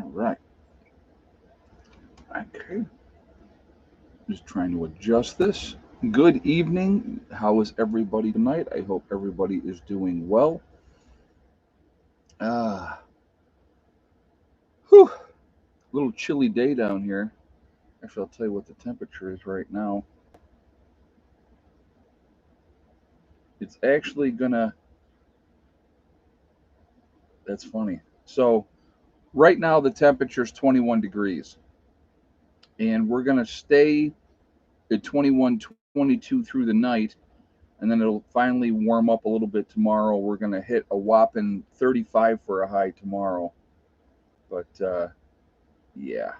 All right. Okay. Just trying to adjust this. Good evening. How is everybody tonight? I hope everybody is doing well. Ah, whew. A little chilly day down here. Actually, I'll tell you what the temperature is right now. It's actually gonna. That's funny. So right now the temperature is 21 degrees, and we're gonna stay at 21, 22 through the night, and then it'll finally warm up a little bit tomorrow. We're gonna hit a whopping 35 for a high tomorrow. But yeah,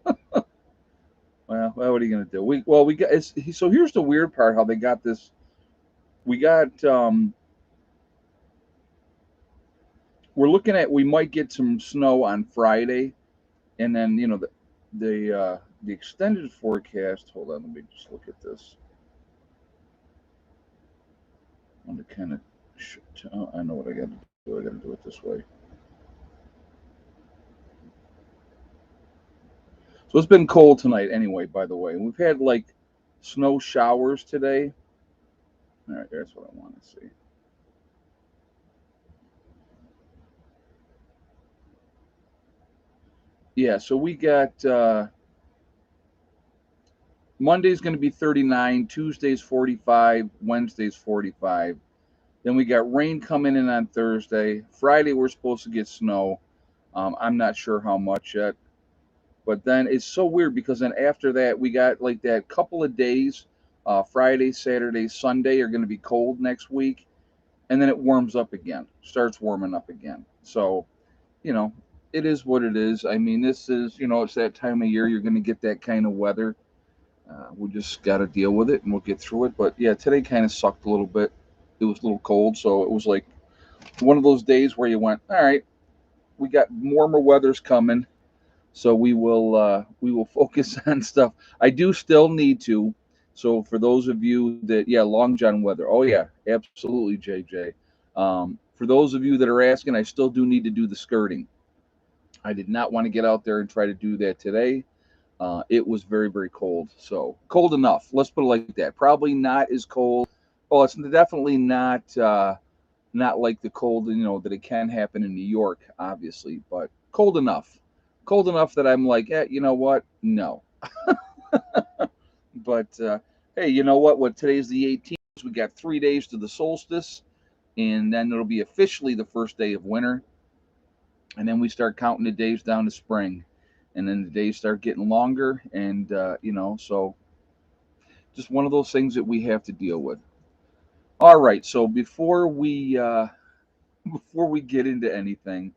well, what are you gonna do? We got it's so here's the weird part how they got this. We got we're looking at we might get some snow on Friday, and then the extended forecast. Hold on, let me just look at this. I want to kind of. I know what I got to do. I got to do it this way. So it's been cold tonight anyway. By the way, we've had like snow showers today. All right, that's what I want to see. Yeah, so we got Monday's going to be 39, Tuesday's 45, Wednesday's 45. Then we got rain coming in on Thursday. Friday, we're supposed to get snow. I'm not sure how much yet. But then it's so weird because then after that, we got like that couple of days. Friday, Saturday, Sunday are going to be cold next week. And then it warms up again, starts warming up again. So, you know, it is what it is. I mean, this is, it's that time of year you're going to get that kind of weather. We just got to deal with it and we'll get through it. But yeah, today kind of sucked a little bit. It was a little cold, so it was like one of those days where you went, all right, we got warmer weather's coming, so we will focus on stuff. I do still need to. So for those of you that long john weather, oh yeah, absolutely, JJ. For those of you that are asking, I still do need to do the skirting. I did not want to get out there and try to do that today. It was very, very cold. So cold enough. Let's put it like that. Probably not as cold. Oh, it's definitely not like the cold that it can happen in New York, obviously, but cold enough. Cold enough that I'm like, you know what? No. But hey, you know what? What today's the 18th. We got 3 days to the solstice, and then it'll be officially the first day of winter, and then we start counting the days down to spring, and then the days start getting longer, and so just one of those things that we have to deal with. All right, so before we get into anything,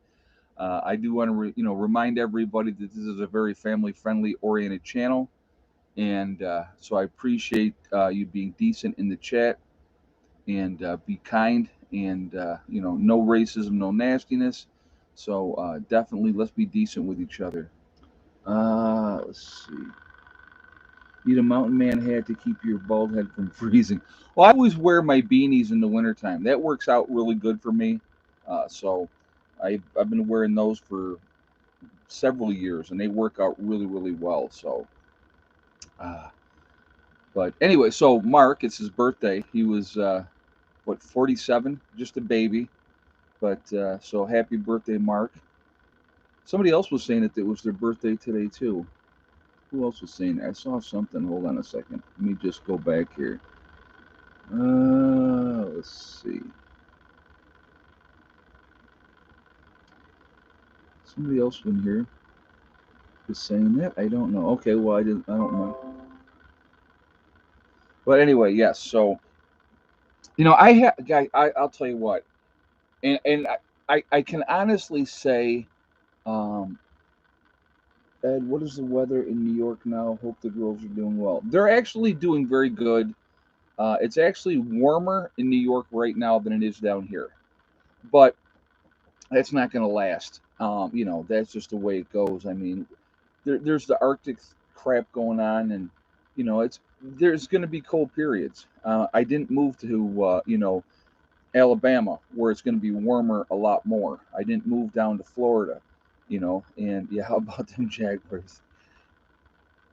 I do want to remind everybody that this is a very family friendly oriented channel, and so I appreciate you being decent in the chat and be kind and no racism, no nastiness. So definitely let's be decent with each other. Let's see. Need a mountain man hat to keep your bald head from freezing. Well, I always wear my beanies in the wintertime. That works out really good for me. So I've been wearing those for several years, and they work out really, really well. So, uh, but anyway, so Mark, it's his birthday. He was what 47, just a baby. But so happy birthday, Mark. Somebody else was saying that it was their birthday today too. Who else was saying that? I saw something. Hold on a second. Let me just go back here. Let's see. Somebody else in here was saying that. I don't know. Okay, well I didn't. I don't know. But anyway, yes. So I'll tell you what, and I can honestly say, um, Ed, what is the weather in New York now? Hope the girls are doing well. They're actually doing very good. It's actually warmer in New York right now than it is down here, but that's not going to last. That's just the way it goes. I mean, there's the Arctic crap going on, and it's there's going to be cold periods. I didn't move to Alabama where it's going to be warmer a lot more. I didn't move down to Florida And yeah, how about them Jaguars?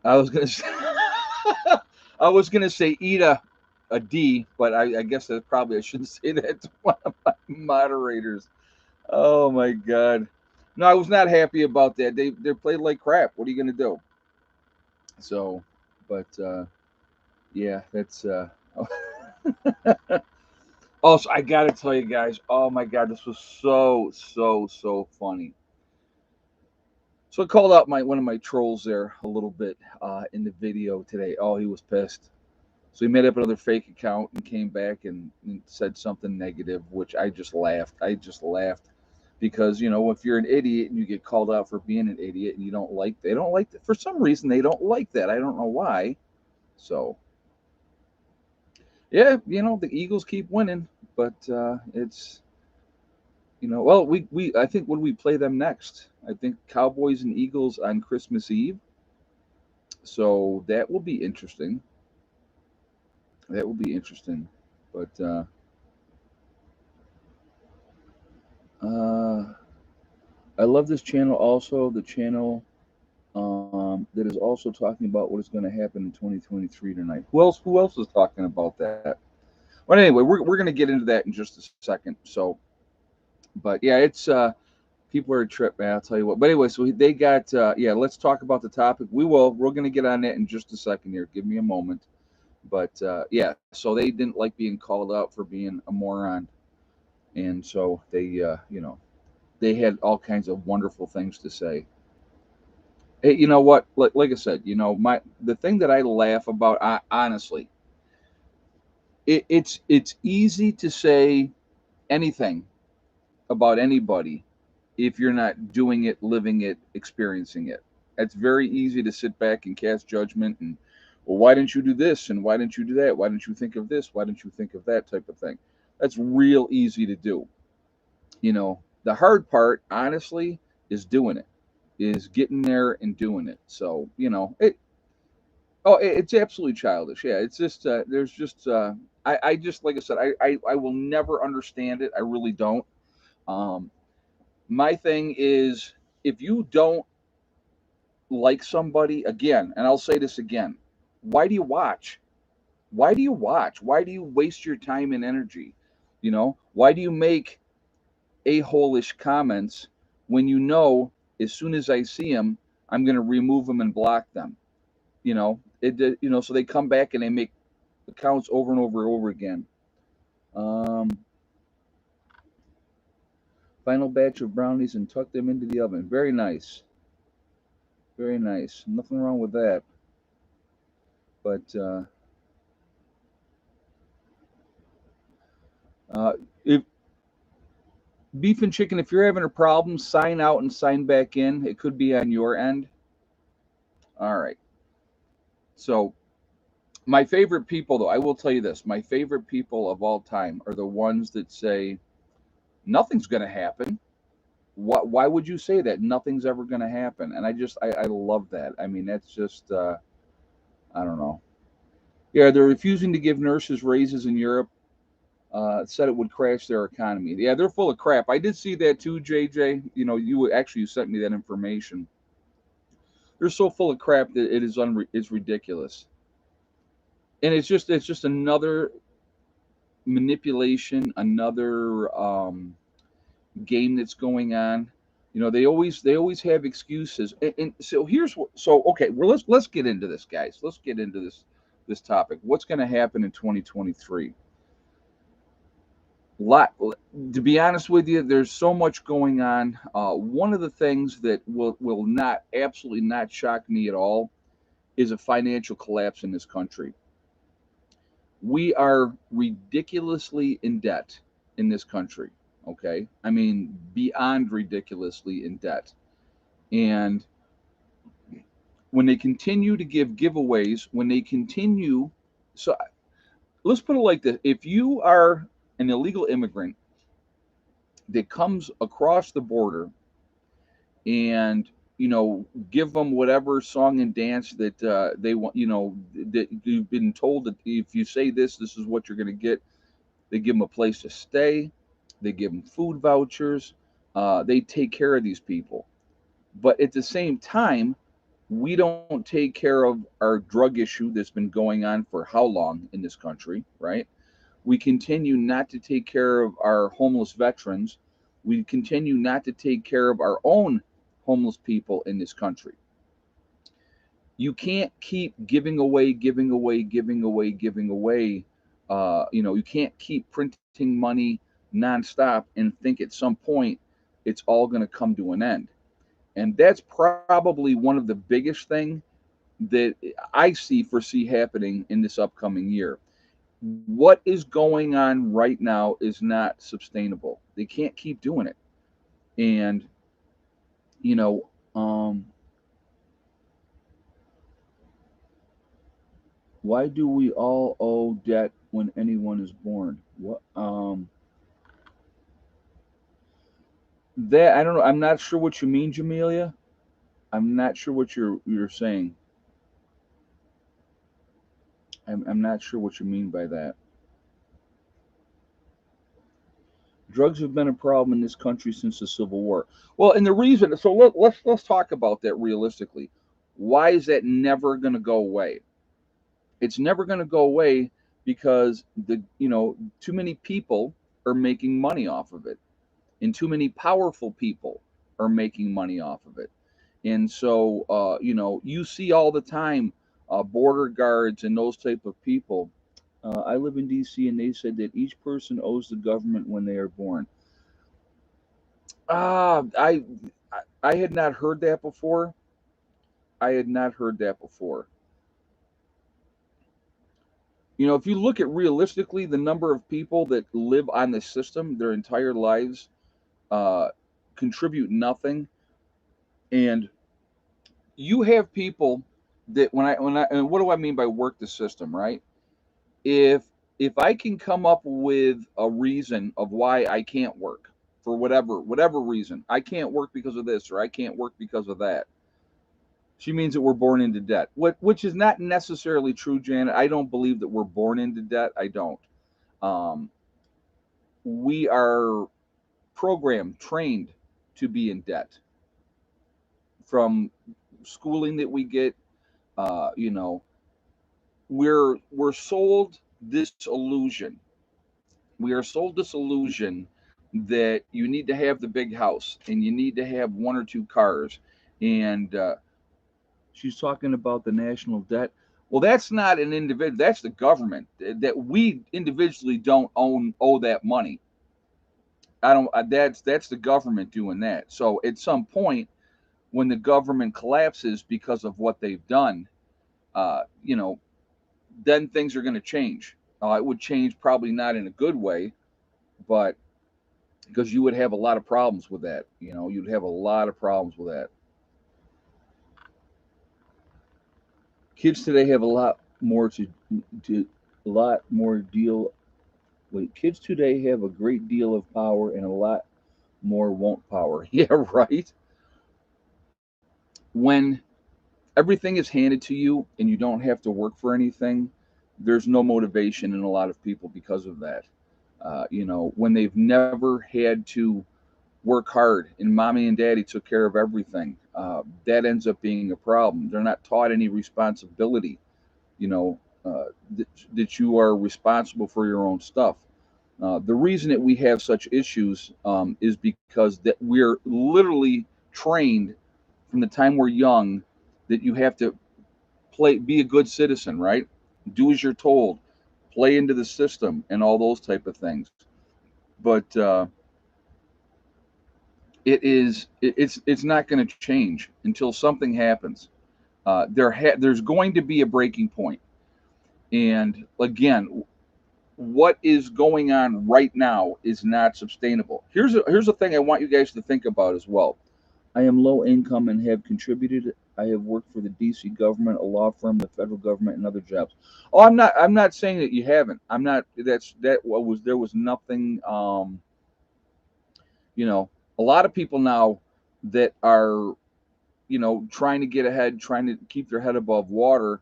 I was gonna say, I was gonna say eat a D, but I guess that probably I shouldn't say that to one of my moderators. Oh my God. No, I was not happy about that. They played like crap. What are you gonna do? So, but yeah, that's also I gotta tell you guys, oh my God, this was so funny. So I called out my one of my trolls there a little bit in the video today. Oh, he was pissed. So he made up another fake account and came back and said something negative, which I just laughed. I just laughed because if you're an idiot and you get called out for being an idiot and they don't like that for some reason they don't like that. I don't know why. So yeah, the Eagles keep winning, but it's well we I think when we play them next, I think Cowboys and Eagles on Christmas Eve. So that will be interesting. That will be interesting. But uh, I love this channel also. The channel that is also talking about what is going to happen in 2023 tonight. Who else is talking about that? But anyway, we're going to get into that in just a second. So, but yeah, it's people are a trip, man. I'll tell you what. But anyway, so they got yeah. Let's talk about the topic. We're going to get on that in just a second here. Give me a moment. But yeah, so they didn't like being called out for being a moron, and so they had all kinds of wonderful things to say. Hey, you know what? Like I said, the thing that I laugh about, honestly, it's easy to say anything about anybody if you're not doing it, living it, experiencing it. It's very easy to sit back and cast judgment and, well, why didn't you do this and why didn't you do that? Why didn't you think of this? Why didn't you think of that type of thing? That's real easy to do. The hard part, honestly, is doing it, is getting there and doing it. So, it's absolutely childish. Yeah, it's just there's just I just like I said, I will never understand it. I really don't. Um, my thing is if you don't like somebody again, and I'll say this again, why do you watch? Why do you watch? Why do you waste your time and energy? Why do you make a-hole-ish comments when as soon as I see them, I'm going to remove them and block them? So they come back and they make accounts over and over and over again. Um, Final batch of brownies and tuck them into the oven. Very nice. Very nice. Nothing wrong with that. But uh, if beef and chicken, if you're having a problem, sign out and sign back in. It could be on your end. All right. So my favorite people, though, I will tell you this: my favorite people of all time are the ones that say nothing's going to happen. Why would you say that? Nothing's ever going to happen. And I love that. I mean, that's just I don't know. Yeah, they're refusing to give nurses raises in Europe. Said it would crash their economy. Yeah, they're full of crap. I did see that too, JJ. You sent me that information. They're so full of crap that it's ridiculous. And it's just another manipulation, another game that's going on. They always have excuses. And so here's what. So okay, well let's get into this, guys. Let's get into this topic. What's going to happen in 2023? Lot To be honest with you, there's so much going on. One of the things that will not absolutely not shock me at all is a financial collapse in this country. We are ridiculously in debt in this country. Okay, I mean beyond ridiculously in debt. And when they continue to give giveaways, when they continue, so let's put it like this: if you are an illegal immigrant that comes across the border and give them whatever song and dance that they want, that you've been told that if you say this is what you're going to get. They give them a place to stay, they give them food vouchers, they take care of these people. But at the same time, we don't take care of our drug issue that's been going on for how long in this country, right? We continue not to take care of our homeless veterans. We continue not to take care of our own homeless people in this country. You can't keep giving away, giving away, giving away, giving away. You can't keep printing money nonstop and think at some point it's all going to come to an end. And that's probably one of the biggest thing that I foresee happening in this upcoming year. What is going on right now is not sustainable. They can't keep doing it. And you know, um, why do we all owe debt when anyone is born? What that I don't know. I'm not sure what you mean, Jamelia. I'm not sure what you're saying. I'm not sure what you mean by that. Drugs have been a problem in this country since the Civil War. Well, and the reason, so let's talk about that realistically. Why is that never going to go away? It's never going to go away because too many people are making money off of it, and too many powerful people are making money off of it. And so, you see all the time border guards and those type of people. I live in D.C. and they said that each person owes the government when they are born. Ah, I had not heard that before. I had not heard that before. If you look at realistically the number of people that live on the system their entire lives, uh, contribute nothing, and you have people that when I and what do I mean by work the system, right? If if I can come up with a reason of why I can't work for whatever reason, I can't work because of this or I can't work because of that. She means that we're born into debt, which is not necessarily true, Janet. I don't believe that we're born into debt. I don't. Um, we are programmed, trained to be in debt from schooling that we get. Uh, you know, we're sold this illusion. We are sold this illusion that you need to have the big house and you need to have one or two cars. And she's talking about the national debt. Well, that's not an individual. That's the government. That we individually don't owe that money. I don't. That's the government doing that. So at some point, when the government collapses because of what they've done, uh, you know, then things are going to change. It would change probably not in a good way, but because you would have a lot of problems with that. You'd have a lot of problems with that. Kids today have a lot more to a lot more deal. Wait, kids today have a great deal of power and a lot more won't power. Yeah, right. When everything is handed to you and you don't have to work for anything, there's no motivation in a lot of people because of that. When they've never had to work hard and mommy and daddy took care of everything, that ends up being a problem. They're not taught any responsibility, you know, that you are responsible for your own stuff. The reason that we have such issues is because that we're literally trained from the time we're young that you have to be a good citizen, right? Do as you're told, play into the system, and all those type of things. But it's not going to change until something happens. There's going to be a breaking point, and again, what is going on right now is not sustainable. Here's a thing I want you guys to think about as well. I am low income and have contributed. I have worked for the DC government, a law firm, the federal government, and other jobs. Oh, I'm not saying that you haven't. I'm not. That was there was nothing. You know, a lot of people now that are trying to get ahead, trying to keep their head above water,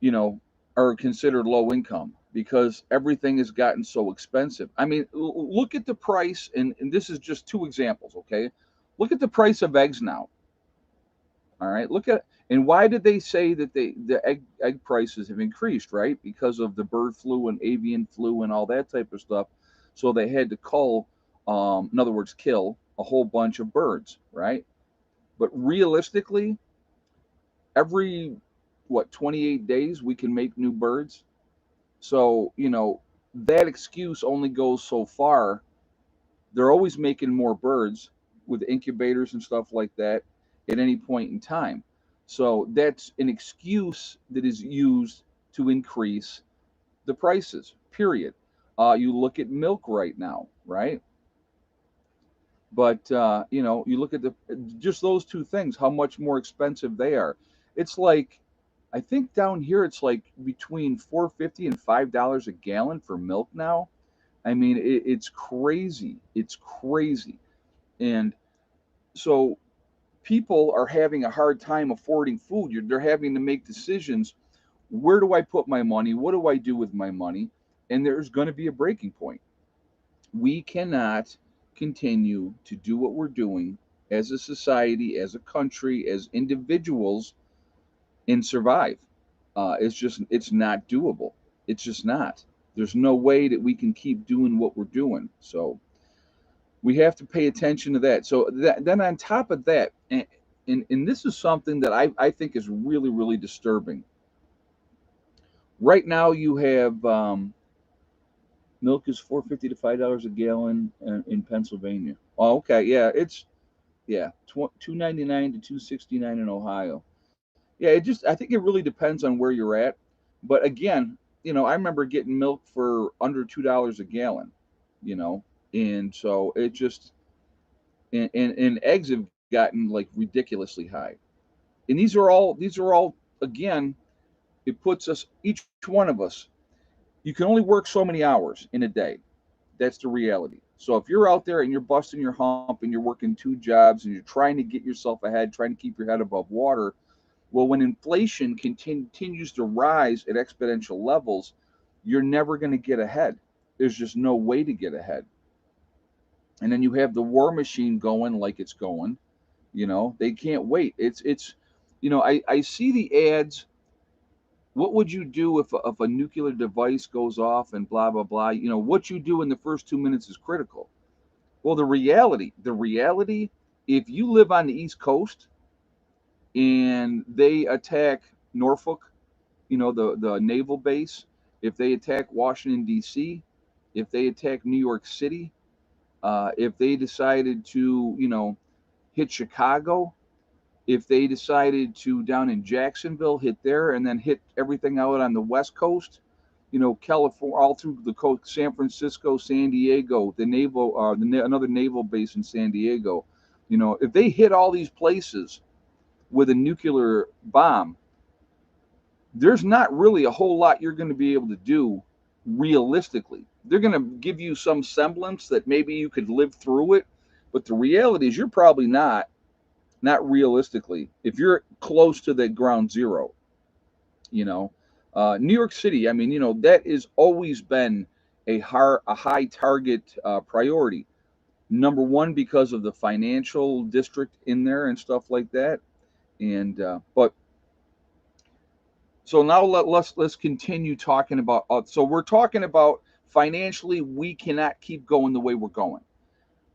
you know, are considered low income because everything has gotten so expensive. I mean, look at the price, and this is just two examples, okay? Look at the price of eggs now. All right, look at, and why did they say that the egg prices have increased? Right, because of the bird flu and avian flu and all that type of stuff. So they had to cull, in other words, kill a whole bunch of birds. Right, but realistically, every, what, 28 days we can make new birds. So that excuse only goes so far. They're always making more birds with incubators and stuff like that at any point in time. So that's an excuse that is used to increase the prices, period. You look at milk right now, right? But you look at the just those two things, how much more expensive they are. It's like, I think down here it's like between 4.50 and $5 a gallon for milk now. I mean, it's crazy. It's crazy. And so people are having a hard time affording food. They're having to make decisions. Where do I put my money? What do I do with my money? And there's going to be a breaking point. We cannot continue to do what we're doing as a society, as a country, as individuals, and survive. It's not doable. It's just not. There's no way that we can keep doing what we're doing. So we have to pay attention to that. So then on top of that, and this is something that I think is really, really disturbing. Right now, you have milk is 4.50 to $5 a gallon in Pennsylvania. Oh, okay, yeah, it's, yeah, 2.99 to 2.69 in Ohio. Yeah, I think it really depends on where you're at. But again, I remember getting milk for under $2 a gallon. You know, and so it just, and eggs have gotten like ridiculously high. And these are all, again, it puts us, each one of us, you can only work so many hours in a day. That's the reality. So if you're out there and you're busting your hump and you're working two jobs and you're trying to get yourself ahead, trying to keep your head above water, well, when inflation continues to rise at exponential levels, you're never going to get ahead. There's just no way to get ahead. And then you have the war machine going like it's going. They can't wait. I see the ads. What would you do if a nuclear device goes off and blah blah blah? What you do in the first 2 minutes is critical. Well, the reality, if you live on the East Coast and they attack Norfolk, the naval base, if they attack Washington D.C., if they attack New York City, if they decided to hit Chicago, if they decided to down in Jacksonville hit there and then hit everything out on the West Coast, California, all through the coast, San Francisco, San Diego, the naval, another naval base in San Diego, if they hit all these places with a nuclear bomb, there's not really a whole lot you're going to be able to do realistically. They're going to give you some semblance that maybe you could live through it, but the reality is you're probably not realistically if you're close to the ground zero. you know New York City, I mean, that has always been a high target priority. Number one, because of the financial district in there and stuff like that. And but so now let's continue talking about, so we're talking about financially we cannot keep going the way we're going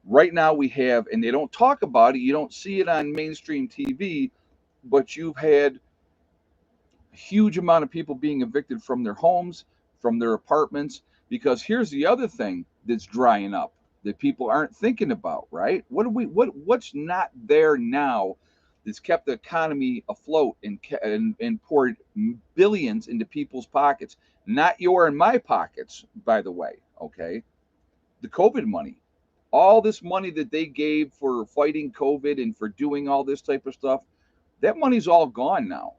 right now. We have, and they don't talk about it, you don't see it on mainstream TV, but you've had a huge amount of people being evicted from their homes, from their apartments, because here's the other thing that's drying up that people aren't thinking about, right? What's not there now that's kept the economy afloat and poured billions into people's pockets, not your and my pockets, by the way, okay? The COVID money, all this money that they gave for fighting COVID and for doing all this type of stuff, that money's all gone now.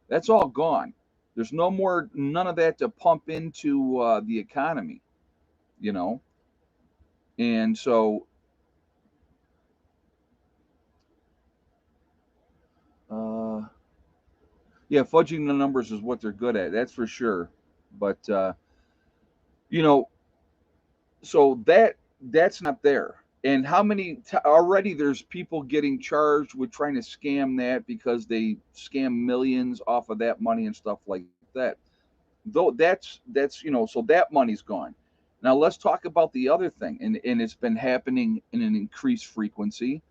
That's all gone. There's no more, none of that to pump into the economy, you know. And so, uh, yeah, fudging the numbers is what they're good at. That's for sure. But you know, so that's not there. And how many already there's people getting charged with trying to scam that because they scam millions off of that money and stuff like that. Though that's so that money's gone. Now let's talk about the other thing, and it's been happening in an increased frequency,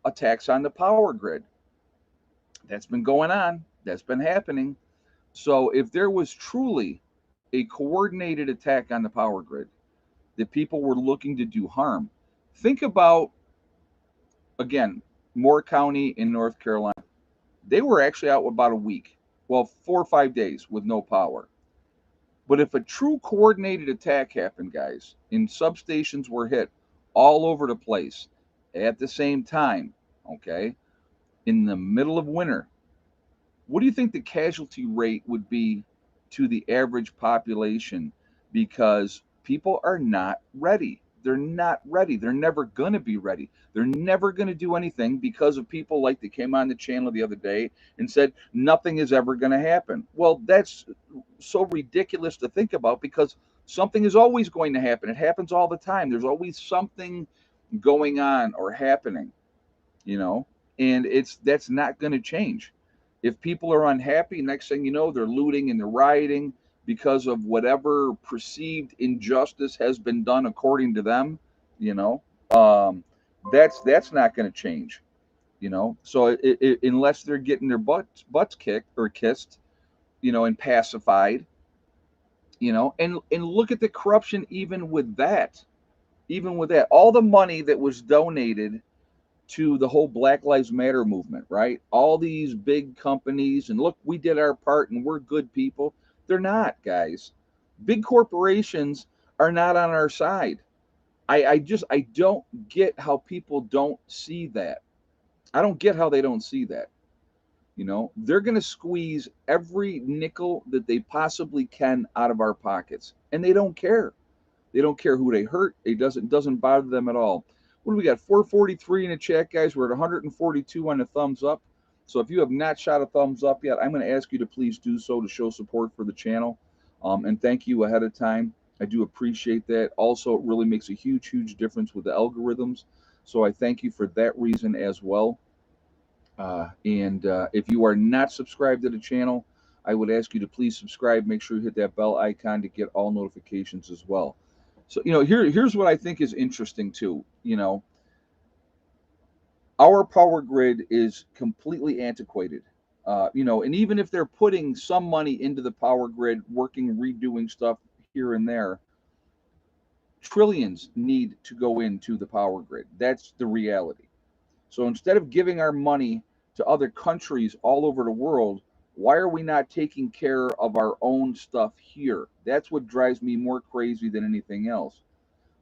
attacks on the power grid. That's been going on. That's been happening. So if there was truly a coordinated attack on the power grid, that people were looking to do harm, think about, again, Moore County in North Carolina. They were actually out about a week, well, 4 or 5 days with no power. But if a true coordinated attack happened, guys, and substations were hit all over the place at the same time, okay, in the middle of winter, what do you think the casualty rate would be to the average population? Because people are not ready. They're not ready. They're never going to be ready. They're never going to do anything because of people like that came on the channel the other day and said nothing is ever going to happen. Well, that's so ridiculous to think about because something is always going to happen. It happens all the time. There's always something going on or happening, you know, and that's not going to change. If people are unhappy, next thing you know, they're looting and they're rioting because of whatever perceived injustice has been done according to them, you know. um, that's not going to change, you know. So unless they're getting their butts kicked or kissed, you know, and pacified, you know, and look at the corruption even with that. Even with that, all the money that was donated to the whole Black Lives Matter movement, right? All these big companies, and look, we did our part and we're good people. They're not, guys. Big corporations are not on our side. I don't get how people don't see that. I don't get how they don't see that. You know, they're going to squeeze every nickel that they possibly can out of our pockets, and they don't care. They don't care who they hurt. It doesn't bother them at all. What do we got? 443 in the chat, guys. We're at 142 on the thumbs up. So if you have not shot a thumbs up yet, I'm going to ask you to please do so to show support for the channel. And thank you ahead of time. I do appreciate that. Also, it really makes a huge, huge difference with the algorithms. So I thank you for that reason as well. And if you are not subscribed to the channel, I would ask you to please subscribe. Make sure you hit that bell icon to get all notifications as well. So, you know, here's what I think is interesting too. You know, our power grid is completely antiquated. You know, and even if they're putting some money into the power grid, working, redoing stuff here and there, trillions need to go into the power grid. That's the reality. So instead of giving our money to other countries all over the world, why are we not taking care of our own stuff here? That's what drives me more crazy than anything else.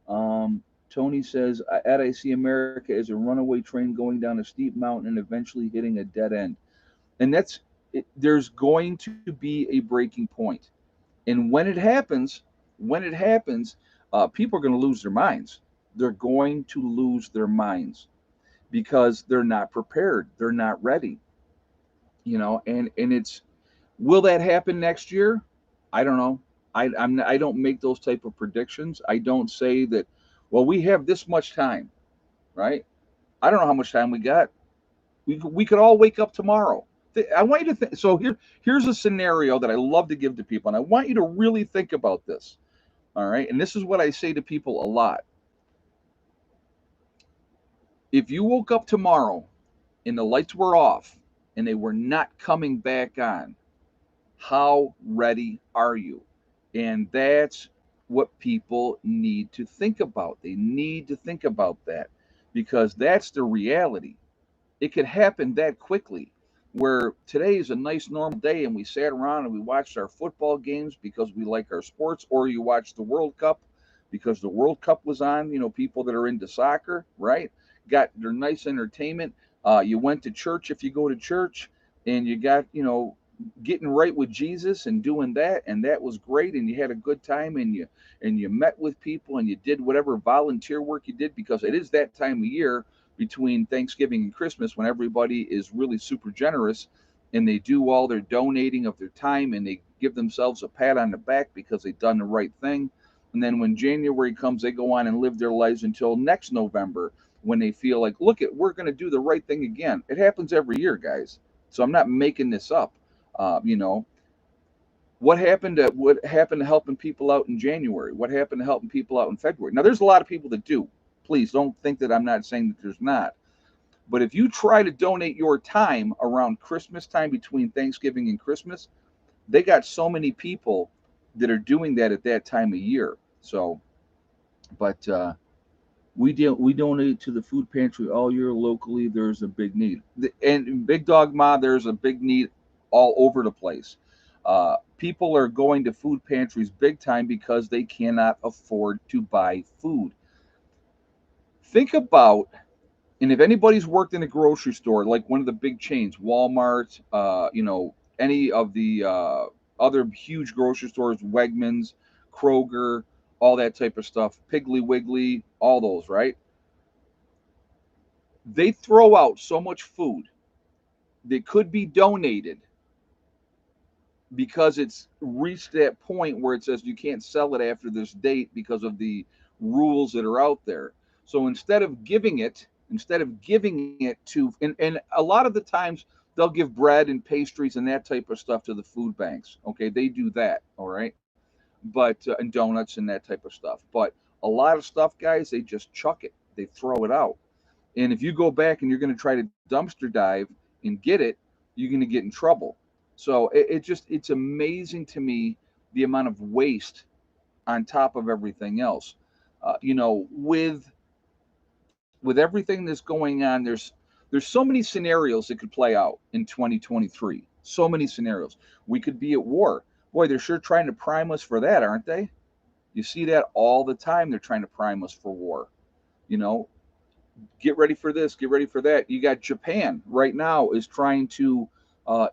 Tony says, "At I see America as a runaway train going down a steep mountain and eventually hitting a dead end." And there's going to be a breaking point. And when it happens, people are going to lose their minds. They're going to lose their minds because they're not prepared. They're not ready. You know, and it's will that happen next year? I don't know. I don't make those type of predictions. I don't say that. Well, we have this much time, right? I don't know how much time we got. We could all wake up tomorrow. I want you to think. So here's a scenario that I love to give to people, and I want you to really think about this. All right, and this is what I say to people a lot. If you woke up tomorrow and the lights were off and they were not coming back on, how ready are you? And that's what people need to think about. They need to think about that because that's the reality. It could happen that quickly. Where today is a nice normal day and we sat around and we watched our football games because we like our sports, or you watched the World Cup because the World Cup was on. You know, people that are into soccer, right? Got their nice entertainment. You went to church if you go to church, and you got, you know, getting right with Jesus and doing that, and that was great, and you had a good time, and you met with people, and you did whatever volunteer work you did, because it is that time of year between Thanksgiving and Christmas when everybody is really super generous and they do all their donating of their time and they give themselves a pat on the back because they've done the right thing. And then when January comes, they go on and live their lives until next November when they feel like, look, we're going to do the right thing again. It happens every year, guys. So I'm not making this up. You know, what happened to helping people out in January? What happened to helping people out in February? Now, there's a lot of people that do. Please don't think that I'm not saying that there's not. But if you try to donate your time around Christmas time between Thanksgiving and Christmas, they got so many people that are doing that at that time of year. So, but we donate to the food pantry all year locally. There's a big need, and Big Dog Ma, there's a big need all over the place. People are going to food pantries big time because they cannot afford to buy food. Think about, and if anybody's worked in a grocery store, like one of the big chains, Walmart, any of the other huge grocery stores, Wegmans, Kroger, all that type of stuff, Piggly Wiggly, all those, right? They throw out so much food that could be donated because it's reached that point where it says you can't sell it after this date because of the rules that are out there. So instead of giving it to, and a lot of the times they'll give bread and pastries and that type of stuff to the food banks. Okay, they do that. All right, but and donuts and that type of stuff. But a lot of stuff, guys, they just chuck it. They throw it out. And if you go back and you're going to try to dumpster dive and get it, you're going to get in trouble. So it's amazing to me the amount of waste on top of everything else. With everything that's going on, there's so many scenarios that could play out in 2023. So many scenarios. We could be at war. Boy, they're sure trying to prime us for that, aren't they? You see that all the time. They're trying to prime us for war. You know, get ready for this, get ready for that. You got Japan right now is trying to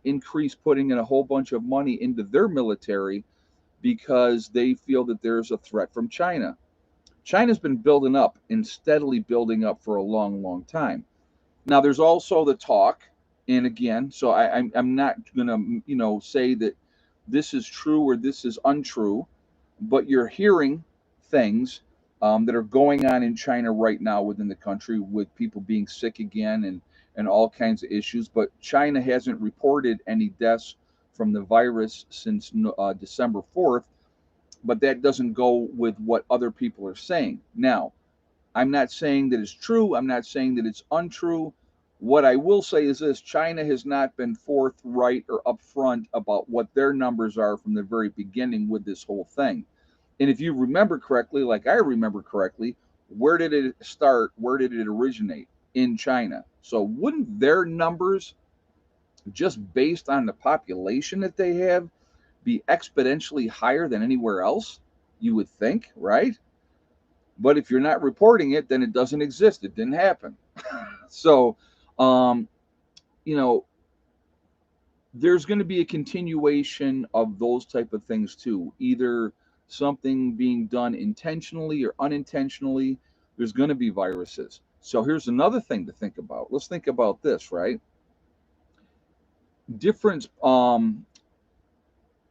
increase putting in a whole bunch of money into their military because they feel that there's a threat from China. China's been building up and steadily building up for a long, long time. Now, there's also the talk, and again, so I'm not gonna say that this is true or this is untrue, but you're hearing things that are going on in China right now within the country with people being sick again and all kinds of issues. But China hasn't reported any deaths from the virus since December 4th, but that doesn't go with what other people are saying. Now, I'm not saying that it's true. I'm not saying that it's untrue. What I will say is this: China has not been forthright or upfront about what their numbers are from the very beginning with this whole thing. And if you remember correctly, like I remember correctly, where did it start? Where did it originate? In China. So wouldn't their numbers, just based on the population that they have, be exponentially higher than anywhere else? You would think, right? But if you're not reporting it, then it doesn't exist. It didn't happen. So, um, you know, there's going to be a continuation of those type of things too. Either something being done intentionally or unintentionally. There's going to be viruses. So here's another thing to think about. Let's think about this, right? Different.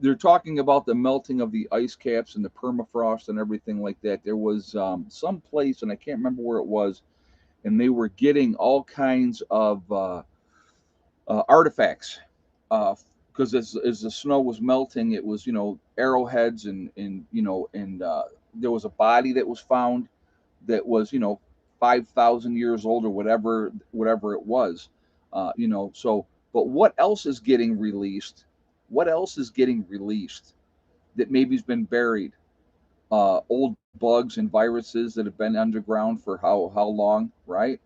They're talking about the melting of the ice caps and the permafrost and everything like that. There was some place, and I can't remember where it was, and they were getting all kinds of artifacts because as the snow was melting, it was arrowheads and there was a body that was found that was 5,000 years old or whatever it was. So but what else is getting released? What else is getting released that maybe's been buried? Old bugs and viruses that have been underground for how long, right?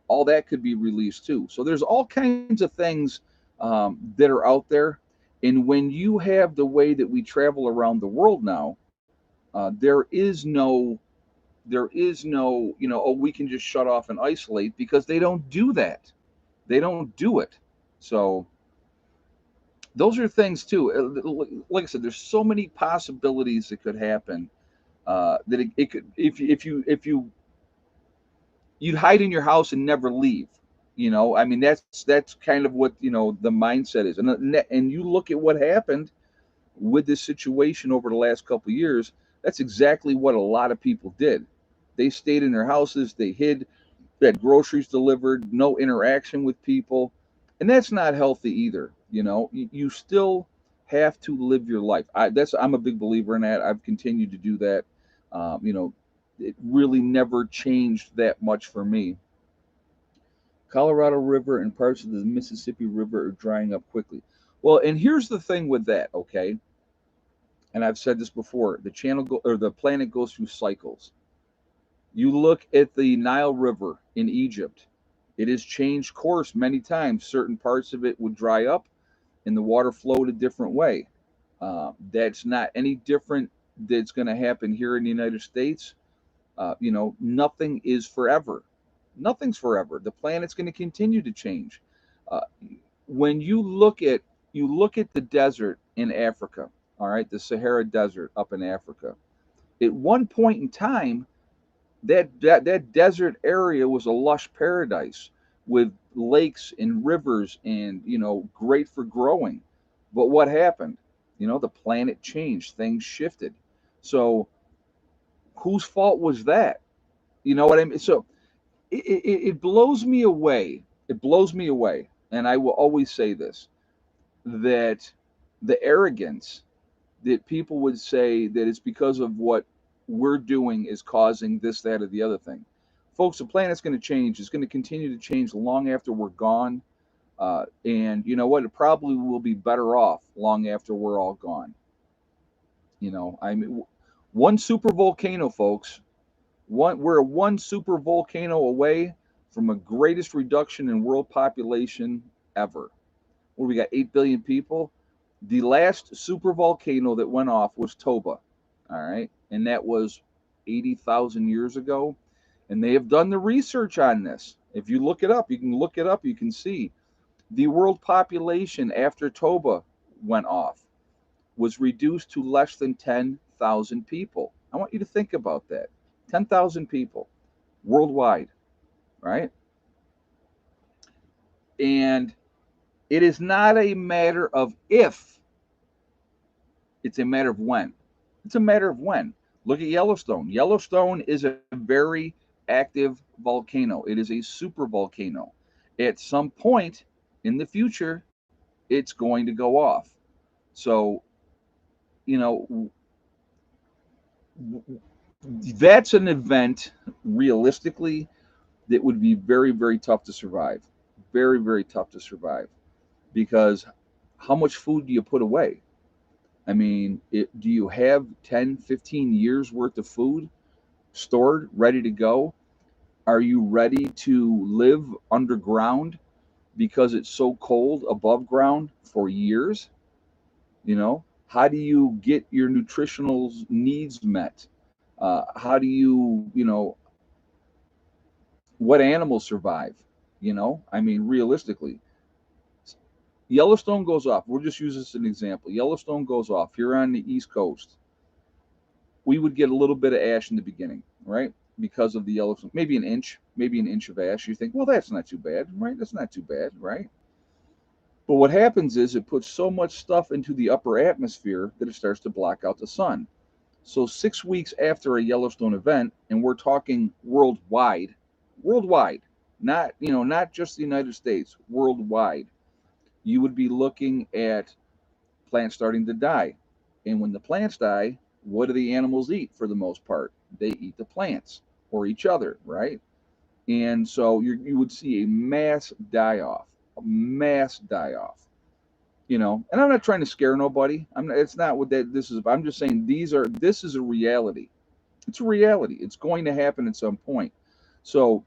All that could be released too. So there's all kinds of things that are out there. And when you have the way that we travel around the world now, there is no, oh, we can just shut off and isolate, because they don't do that. They don't do it. So those are things too. Like I said, there's so many possibilities that could happen. That it could, if you you'd hide in your house and never leave. I mean, that's kind of what the mindset is. And you look at what happened with this situation over the last couple of years. That's exactly what a lot of people did. They stayed in their houses, they hid, they had groceries delivered, no interaction with people. And that's not healthy either. You still have to live your life. I'm a big believer in that. I've continued to do that. Um, you know, it really never changed that much for me. Colorado River and parts of the Mississippi River are drying up quickly. Well, and here's the thing with that, okay? And I've said this before: the planet goes through cycles. You look at the Nile River in Egypt; it has changed course many times. Certain parts of it would dry up, and the water flowed a different way. That's not any different. That's going to happen here in the United States. Nothing is forever. Nothing's forever. The planet's going to continue to change. Uh, when you look at the desert in Africa, all right, the Sahara Desert up in Africa. At one point in time, that desert area was a lush paradise with lakes and rivers and great for growing. But what happened? The planet changed, things shifted. So whose fault was that? You know what I mean? So it blows me away. It blows me away, and I will always say this: that the arrogance that people would say that it's because of what we're doing is causing this, that, or the other thing. Folks, the planet's going to change. It's going to continue to change long after we're gone. And you know what? It probably will be better off long after we're all gone. I mean, one super volcano, folks. We're one super volcano away from a greatest reduction in world population ever. Where we got 8 billion people. The last super volcano that went off was Toba, all right, and that was 80,000 years ago. And they have done the research on this. If you look it up, you can look it up. You can see the world population after Toba went off was reduced to less than 10,000 people. I want you to think about that: 10,000 people worldwide, right? And it is not a matter of if, it's a matter of when. It's a matter of when. Look at Yellowstone. Yellowstone is a very active volcano. It is a super volcano. At some point in the future, it's going to go off. So, you know, that's an event realistically that would be very, very tough to survive. Very, very tough to survive because how much food do you put away? I mean, do you have 10, 15 years worth of food stored, ready to go? Are you ready to live underground because it's so cold above ground for years? How do you get your nutritional needs met? How do what animals survive? I mean, realistically, Yellowstone goes off. We'll just use this as an example. Yellowstone goes off here on the East Coast. We would get a little bit of ash in the beginning, right? Because of the Yellowstone, maybe an inch of ash. You think, well, that's not too bad, right? That's not too bad, right? But what happens is it puts so much stuff into the upper atmosphere that it starts to block out the sun. So 6 weeks after a Yellowstone event, and we're talking worldwide, not just the United States, worldwide, you would be looking at plants starting to die. And when the plants die, what do the animals eat for the most part? They eat the plants or each other, right? And so you would see a mass die off. And I'm not trying to scare nobody. It's not what that this is. I'm just saying this is a reality. It's a reality. It's going to happen at some point. So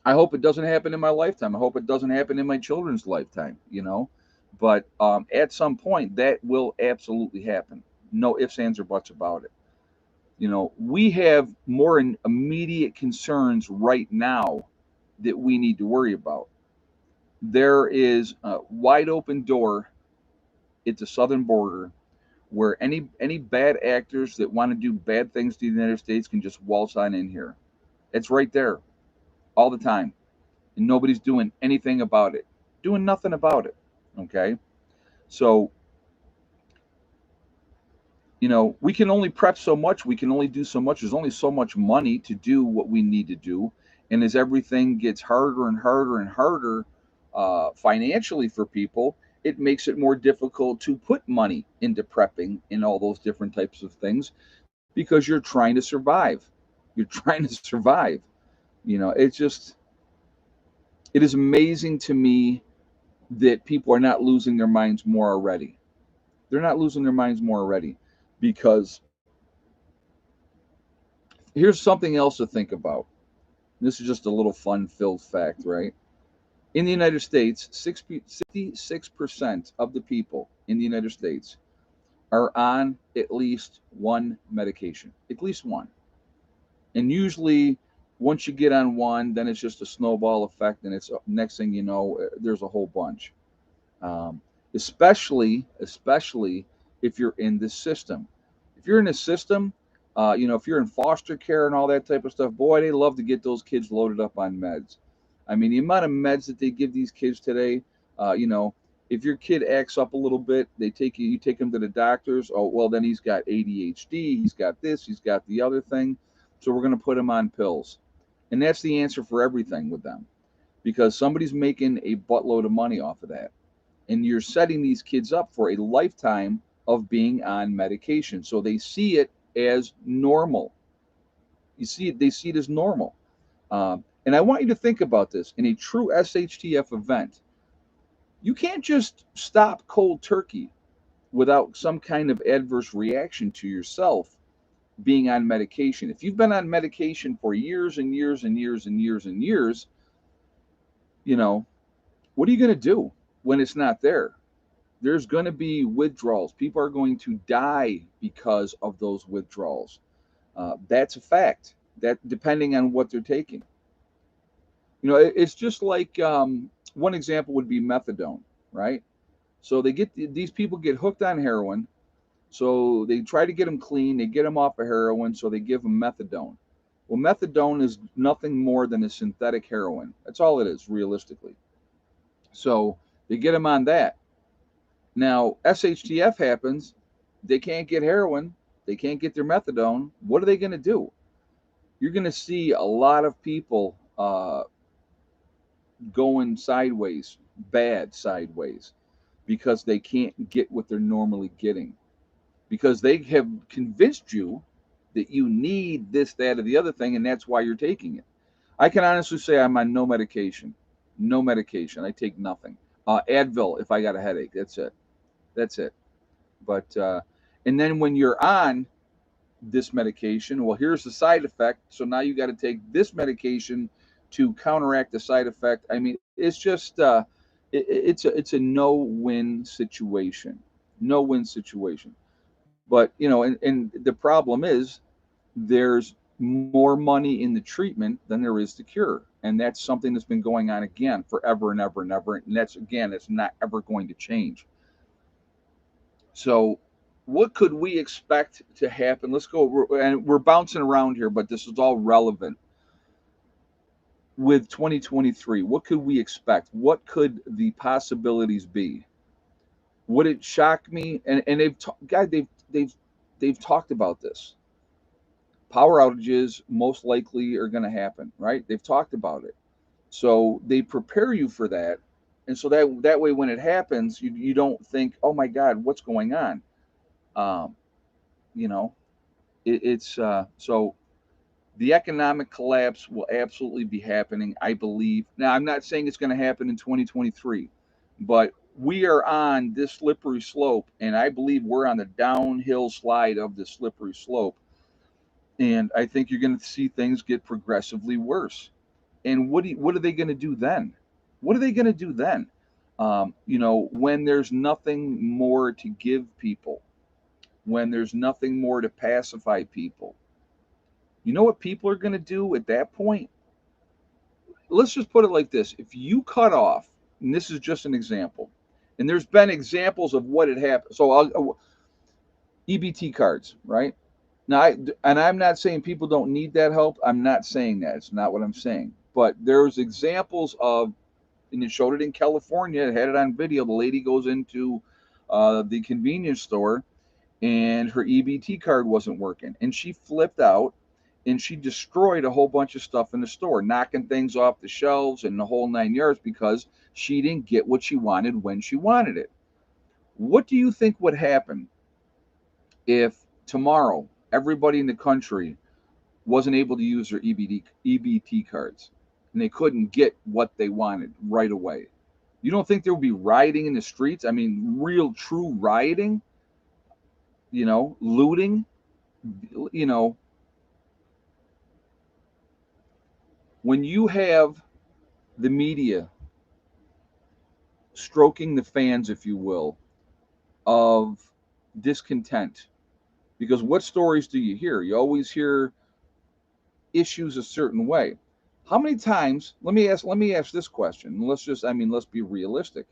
I hope it doesn't happen in my lifetime. I hope it doesn't happen in my children's lifetime. But at some point, that will absolutely happen. No ifs, ands, or buts about it. We have more immediate concerns right now that we need to worry about. There is a wide open door at the southern border where any bad actors that want to do bad things to the United States can just waltz on in here. It's right there all the time, and nobody's doing anything about it, doing nothing about it. Okay, so We can only prep so much. We can only do so much. There's only so much money to do what we need to do. And as everything gets harder and harder and harder financially for people, it makes it more difficult to put money into prepping and all those different types of things because you're trying to survive. You're trying to survive. It's just, it is amazing to me that people are not losing their minds more already. They're not losing their minds more already because here's something else to think about. This is just a little fun filled fact, right? In the United States, 66% of the people in the United States are on at least one medication, at least one. And usually, once you get on one, then it's just a snowball effect, and it's next thing you know, there's a whole bunch. Um, especially if you're in the system. If you're in a system, if you're in foster care and all that type of stuff, boy, they love to get those kids loaded up on meds. I mean, the amount of meds that they give these kids today, uh, you know, if your kid acts up a little bit, you take him to the doctors. Oh, well, then he's got ADHD, he's got this, he's got the other thing. So we're going to put him on pills. And that's the answer for everything with them because somebody's making a buttload of money off of that. And you're setting these kids up for a lifetime of being on medication. So they see it as normal. They see it as normal. And I want you to think about this in a true SHTF event. You can't just stop cold turkey without some kind of adverse reaction to yourself being on medication. If you've been on medication for years and years and years and years and years, you know, what are you going to do when it's not there? There's going to be withdrawals. People are going to die because of those withdrawals. That's a fact. That depending on what they're taking. It's just like one example would be methadone, right? So these people get hooked on heroin. So they try to get them clean. They get them off of heroin. So they give them methadone. Well, methadone is nothing more than a synthetic heroin. That's all it is, realistically. So they get them on that. Now, SHTF happens. They can't get heroin. They can't get their methadone. What are they going to do? You're going to see a lot of people going sideways, bad sideways, because they can't get what they're normally getting. Because they have convinced you that you need this, that, or the other thing, and that's why you're taking it. I can honestly say I'm on no medication. No medication. I take nothing. Advil if I got a headache. That's it. That's it. But and then when you're on this medication, well, here's the side effect. So now you got to take this medication to counteract the side effect. I mean, it's just it's a no-win situation. No-win situation. But and the problem is there's more money in the treatment than there is the cure, and that's something that's been going on again forever and ever and ever. And that's again, it's not ever going to change. So, what could we expect to happen? Let's go, and we're bouncing around here, but this is all relevant with 2023. What could we expect? What could the possibilities be? Would it shock me? And they've talked about this. Power outages most likely are going to happen, right? They've talked about it, so they prepare you for that, and so that way when it happens, you don't think, oh my God, what's going on? Um, you know, it's so the economic collapse will absolutely be happening, I believe. Now, I'm not saying it's going to happen in 2023, but we are on this slippery slope, and I believe we're on the downhill slide of the slippery slope. And I think you're going to see things get progressively worse. And what are they going to do then? What are they going to do then? When there's nothing more to give people, when there's nothing more to pacify people, you know what people are going to do at that point? Let's just put it like this. If you cut off, and this is just an example, and there's been examples of what had happened. So EBT cards, right? Now, and I'm not saying people don't need that help. I'm not saying that. It's not what I'm saying. But there's examples of, and it showed it in California. It had it on video. The lady goes into the convenience store, and her EBT card wasn't working. And she flipped out and she destroyed a whole bunch of stuff in the store, knocking things off the shelves and the whole 9 yards because she didn't get what she wanted when she wanted it. What do you think would happen if tomorrow everybody in the country wasn't able to use their EBT cards and they couldn't get what they wanted right away? You don't think there would be rioting in the streets? I mean, real, true rioting, looting, you know, when you have the media stroking the fans, if you will, of discontent. Because what stories do you hear? You always hear issues a certain way. How many times, let me ask this question. Let's be realistic.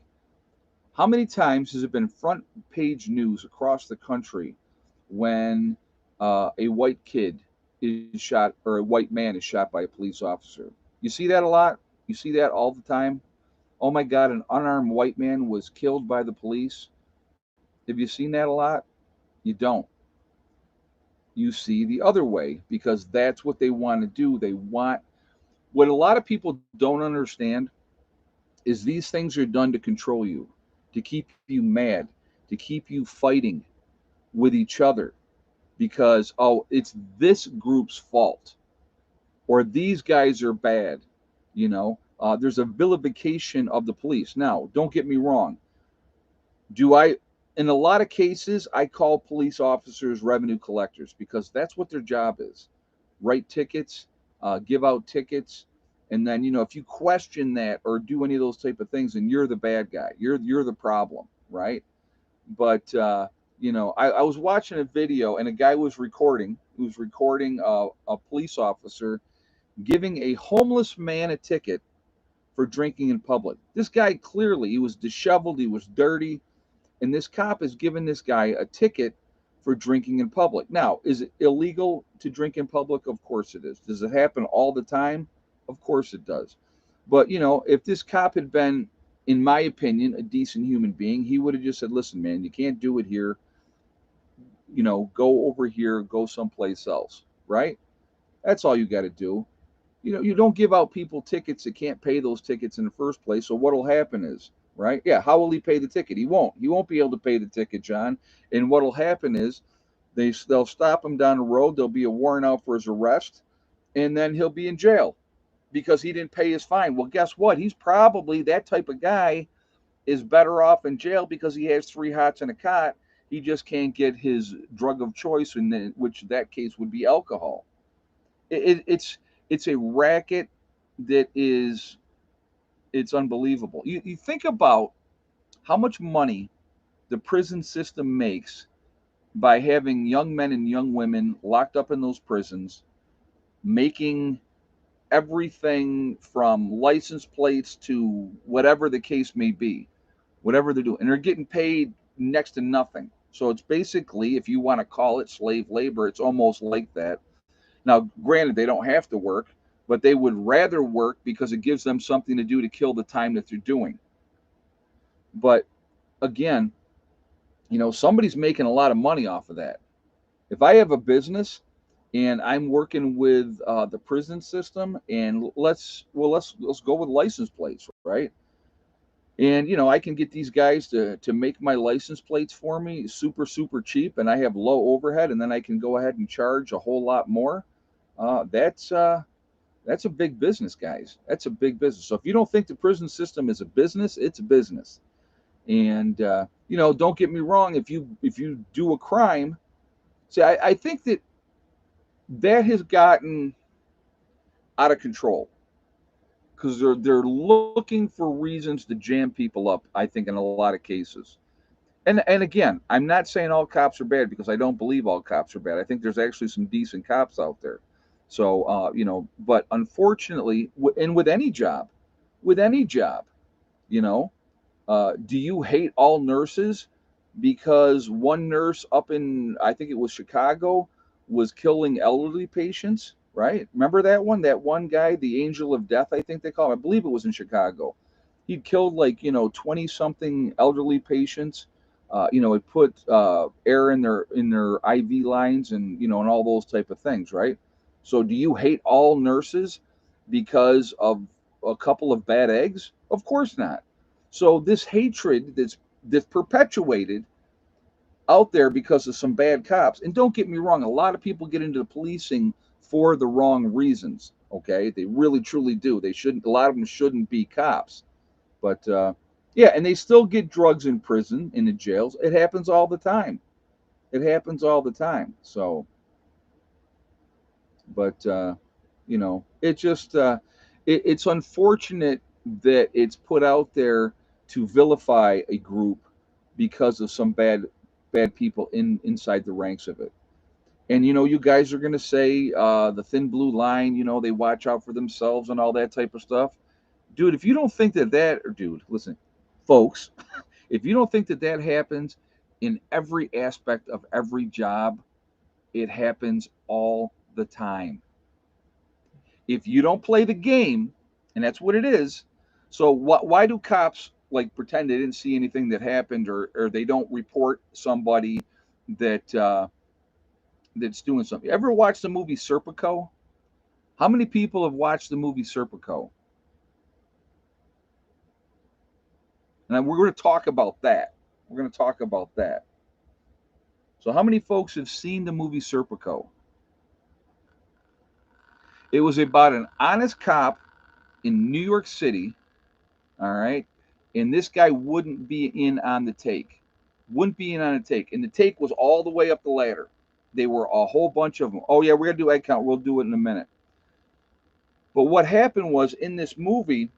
How many times has it been front page news across the country when a white kid is shot or a white man is shot by a police officer? You see that a lot? You see that all the time? Oh my God, an unarmed white man was killed by the police. Have you seen that a lot? You don't. You see the other way because that's what they want to do. What a lot of people don't understand is these things are done to control you, to keep you mad, to keep you fighting with each other because, oh, it's this group's fault or these guys are bad. There's a vilification of the police. Now, don't get me wrong. Do I, in a lot of cases, I call police officers revenue collectors because that's what their job is. Write tickets, give out tickets, and then if you question that or do any of those type of things, then you're the bad guy. You're the problem, right? But I was watching a video and a guy was recording. Who was recording a police officer giving a homeless man a ticket for drinking in public. This guy clearly he was disheveled, he was dirty, and this cop is giving this guy a ticket for drinking in public. Now, is it illegal to drink in public? Of course it is. Does it happen all the time? Of course it does. But, if this cop had been, in my opinion, a decent human being, he would have just said, listen, man, you can't do it here. Go over here, go someplace else, right? That's all you got to do. You don't give out people tickets that can't pay those tickets in the first place. So what'll happen is, right? Yeah, how will he pay the ticket? He won't. He won't be able to pay the ticket, John. And what'll happen is they'll stop him down the road. There'll be a warrant out for his arrest, and then he'll be in jail because he didn't pay his fine. Well, guess what? He's probably that type of guy is better off in jail because he has 3 hots and a cot. He just can't get his drug of choice, which that case would be alcohol. It's a racket that is it's unbelievable. You think about how much money the prison system makes by having young men and young women locked up in those prisons, making everything from license plates to whatever the case may be, whatever they're doing. And they're getting paid next to nothing. So it's basically, if you want to call it slave labor, it's almost like that. Now, granted, they don't have to work, but they would rather work because it gives them something to do to kill the time that they're doing. But again, somebody's making a lot of money off of that. If I have a business and I'm working with the prison system, and let's go with license plates, right? And I can get these guys to make my license plates for me super cheap, and I have low overhead, and then I can go ahead and charge a whole lot more. That's a big business, guys. That's a big business. So if you don't think the prison system is a business, it's a business. And don't get me wrong. If you do a crime, see, I think that has gotten out of control because they're looking for reasons to jam people up. I think in a lot of cases. And again, I'm not saying all cops are bad because I don't believe all cops are bad. I think there's actually some decent cops out there. So but unfortunately, and with any job, you know, do you hate all nurses because one nurse up in, I think it was Chicago, was killing elderly patients, right? Remember that one? That one guy, the angel of death, I think they call him. I believe it was in Chicago. He'd killed 20 something elderly patients. It put air in their IV lines, and all those type of things, right? So do you hate all nurses because of a couple of bad eggs? Of course not. So this hatred that's perpetuated out there because of some bad cops. And don't get me wrong, a lot of people get into policing for the wrong reasons. Okay, they really truly do. They shouldn't. A lot of them shouldn't be cops. But yeah, and they still get drugs in prison, in the jails. It happens all the time. It happens all the time. So, but it just it's unfortunate that it's put out there to vilify a group because of some bad people inside the ranks of it. And you guys are gonna say the thin blue line. They watch out for themselves and all that type of stuff. Dude, if you don't think or dude, listen, folks, if you don't think that happens in every aspect of every job, it happens all the time. If you don't play the game, and that's what it is. So why do cops like pretend they didn't see anything that happened, or they don't report somebody that that's doing something? You ever watch the movie Serpico? How many people have watched the movie Serpico? And we're going to talk about that. We're going to talk about that. So how many folks have seen the movie Serpico? It was about an honest cop in New York City, all right? And this guy wouldn't be in on the take. Wouldn't be in on the take. And the take was all the way up the ladder. They were a whole bunch of them. Oh, yeah, we're going to do egg count. We'll do it in a minute. But what happened was in this movie,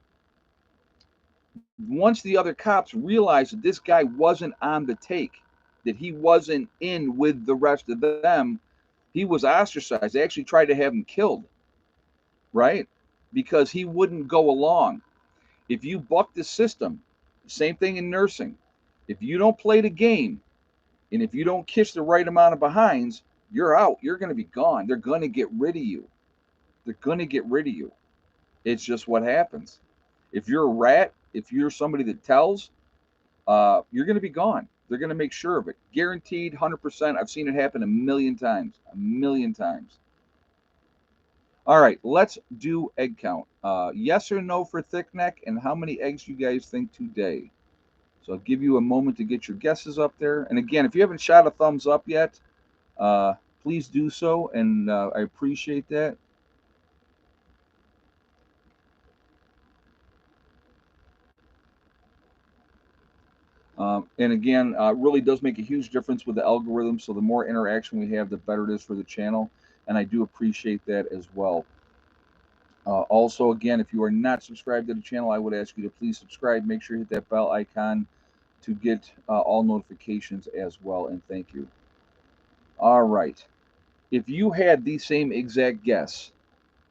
once the other cops realized that this guy wasn't on the take, that he wasn't in with the rest of them, he was ostracized. They actually tried to have him killed, right? Because he wouldn't go along. If you buck the system, same thing in nursing. If you don't play the game and if you don't kiss the right amount of behinds, you're out. You're going to be gone. They're going to get rid of you. They're going to get rid of you. It's just what happens. If you're a rat, if you're somebody that tells, you're going to be gone. They're going to make sure of it. Guaranteed 100%. I've seen it happen a million times. A million times. All right, let's do egg count. Yes or no for thick neck, and how many eggs you guys think today? So I'll give you a moment to get your guesses up there. And again, if you haven't shot a thumbs up yet, please do so, and I appreciate that. And again, it really does make a huge difference with the algorithm. So the more interaction we have, the better it is for the channel. And I do appreciate that as well. Also, again, if you are not subscribed to the channel, I would ask you to please subscribe. Make sure you hit that bell icon to get all notifications as well. And thank you. All right. If you had the same exact guess,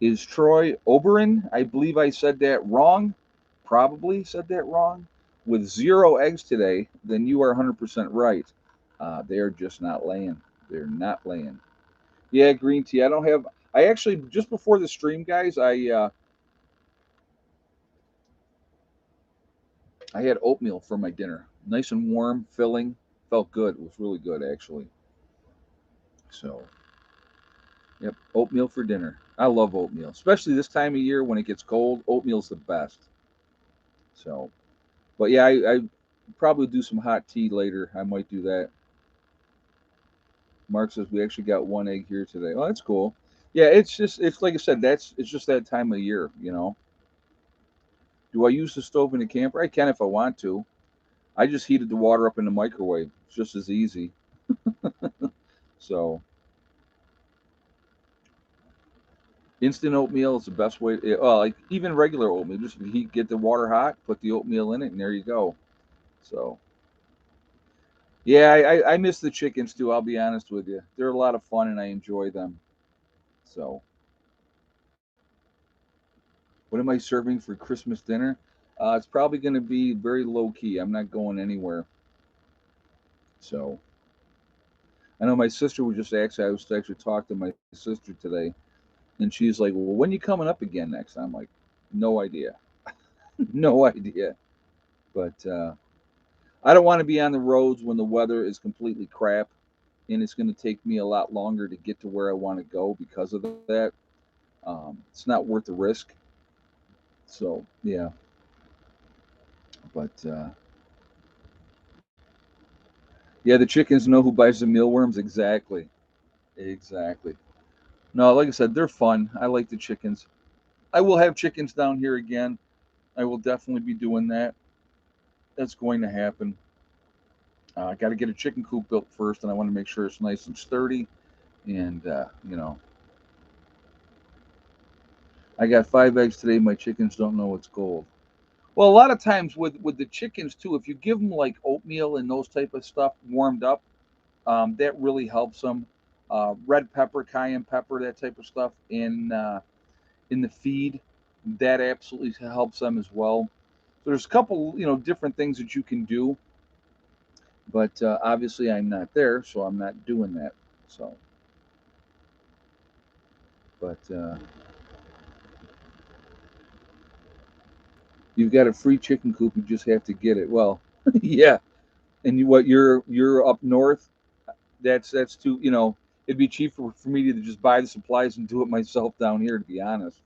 is Troy Oberon? I believe I said that wrong. Probably said that wrong. With 0 eggs today, then you are 100% right. They're just not laying. They're not laying. Yeah, green tea. I don't have. I actually just before the stream, guys. I had oatmeal for my dinner. Nice and warm, filling. Felt good. It was really good actually. So, yep, oatmeal for dinner. I love oatmeal, especially this time of year when it gets cold. Oatmeal's the best. So, but yeah, I probably do some hot tea later. I might do that. Mark says we actually got 1 egg here today. Oh, that's cool. Yeah, it's like I said, it's just that time of year. Do I use the stove in the camper? I can if I want to. I just heated the water up in the microwave. It's just as easy. So instant oatmeal is the best way. Well, like even regular oatmeal, just get the water hot, put the oatmeal in it, and there you go. So yeah, I miss the chickens too. I'll be honest with you. They're a lot of fun, and I enjoy them. So what am I serving for Christmas dinner? It's probably going to be very low key. I'm not going anywhere. So I know my sister was just actually, I was actually talking to my sister today, and she's like, "Well, when you coming up again next?" I'm like, "No idea, no idea." But I don't want to be on the roads when the weather is completely crap, and it's going to take me a lot longer to get to where I want to go because of that. It's not worth the risk. So yeah, but yeah, the chickens know who buys the mealworms exactly. Exactly. No, like I said, they're fun. I like the chickens. I will have chickens down here again. I will definitely be doing that. That's going to happen. I got to get a chicken coop built first, and I want to make sure it's nice and sturdy. And I got 5 eggs today. My chickens don't know it's gold. Well, a lot of times with the chickens too, if you give them like oatmeal and those type of stuff warmed up, that really helps them. Red pepper, cayenne pepper, that type of stuff in the feed, that absolutely helps them as well. So there's a couple, different things that you can do, but obviously I'm not there, so I'm not doing that. So, but you've got a free chicken coop, you just have to get it. Well, yeah, and you're up north. That's too, it'd be cheaper for me to just buy the supplies and do it myself down here, to be honest.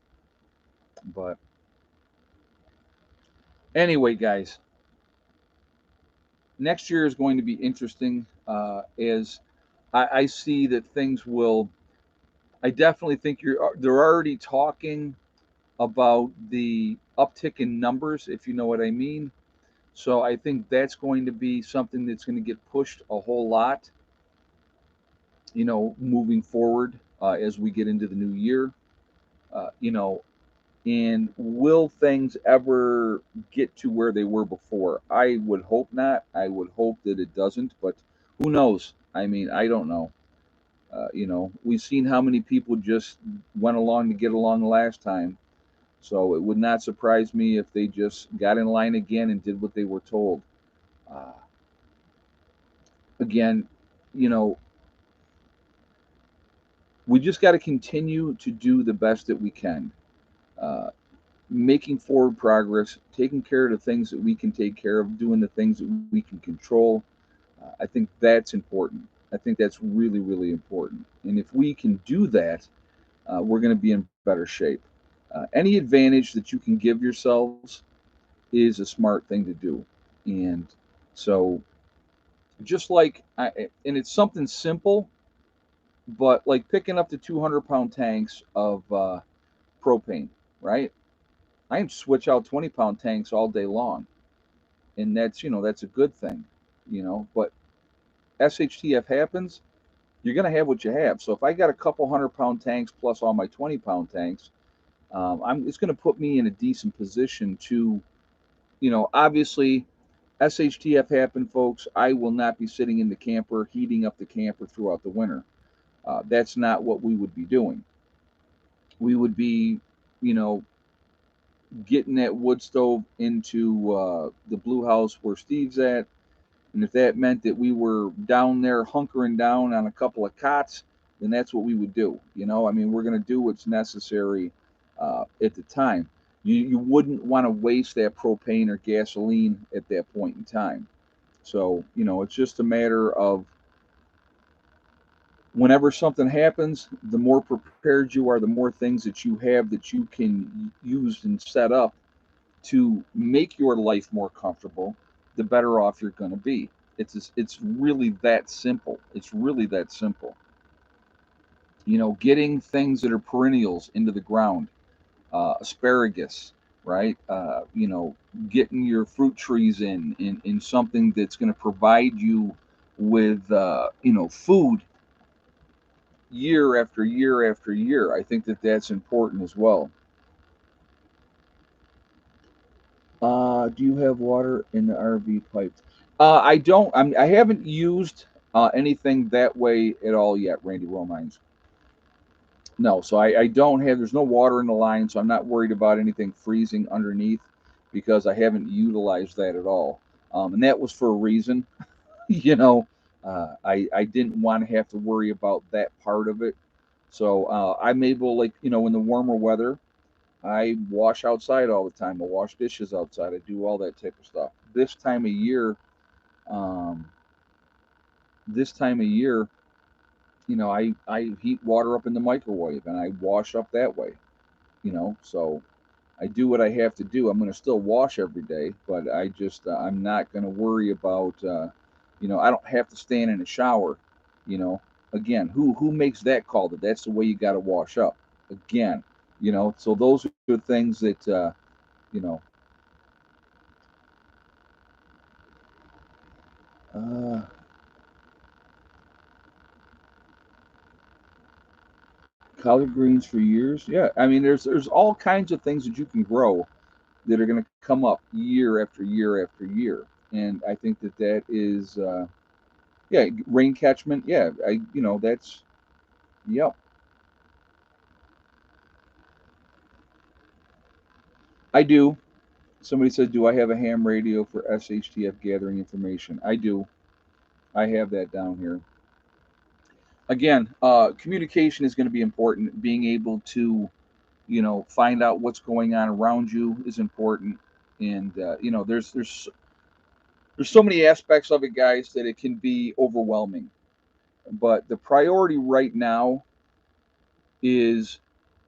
But anyway, guys, next year is going to be interesting as I see that things will. I definitely think they're already talking about the uptick in numbers, if you know what I mean. So I think that's going to be something that's going to get pushed a whole lot, moving forward as we get into the new year. Uh, you know, and will things ever get to where they were before? I would hope not. I would hope that it doesn't, but who knows? I mean, I don't know. We've seen how many people just went along to get along the last time. So it would not surprise me if they just got in line again and did what they were told. Uh, Again, you know, we just got to continue to do the best that we can, uh, making forward progress, taking care of the things that we can take care of, doing the things that we can control. I think that's important. I think that's really, really important. And if we can do that, we're going to be in better shape. Any advantage that you can give yourselves is a smart thing to do. And so, just like, and it's something simple, but like picking up the 200-pound tanks of propane, right? I can switch out 20-pound tanks all day long, and that's a good thing, But SHTF happens, you're going to have what you have. So if I got a couple 100-pound tanks plus all my 20-pound tanks, it's going to put me in a decent position to, obviously, SHTF happened, folks. I will not be sitting in the camper heating up the camper throughout the winter. That's not what we would be doing. We would be, you know, getting that wood stove into the blue house where Steve's at. And if that meant that we were down there hunkering down on a couple of cots, then that's what we would do. I mean, we're going to do what's necessary at the time. You wouldn't want to waste that propane or gasoline at that point in time. So, it's just a matter of whenever something happens, the more prepared you are, the more things that you have that you can use and set up to make your life more comfortable, the better off you're going to be. It's really that simple. It's really that simple. Getting things that are perennials into the ground, asparagus, right? Getting your fruit trees in something that's going to provide you with food year after year after year. I think that that's important as well. Do you have water in the RV pipes? I don't. I haven't used anything that way at all yet, Randy Romines. No, so I don't have. There's no water in the line, so I'm not worried about anything freezing underneath because I haven't utilized that at all. And that was for a reason. you know, I didn't want to have to worry about that part of it. So I'm able, like, in the warmer weather, I wash outside all the time. I wash dishes outside. I do all that type of stuff. This time of year, Um, this time of year, I heat water up in the microwave and I wash up that way. So I do what I have to do. I'm going to still wash every day, but I'm not going to worry about I don't have to stand in a shower. You know, again, who makes that call that that's the way you got to wash up? Again, so those are things that you know. Uh, Collard greens for years. Yeah, I mean, there's all kinds of things that you can grow that are going to come up year after year after year, and I think that is yeah, rain catchment. Yeah, that's yep. I do. Somebody said, "Do I have a ham radio for SHTF gathering information?" I do. I have that down here. Again, communication is going to be important. Being able to find out what's going on around you is important, and there's so many aspects of it, guys, that it can be overwhelming. But the priority right now is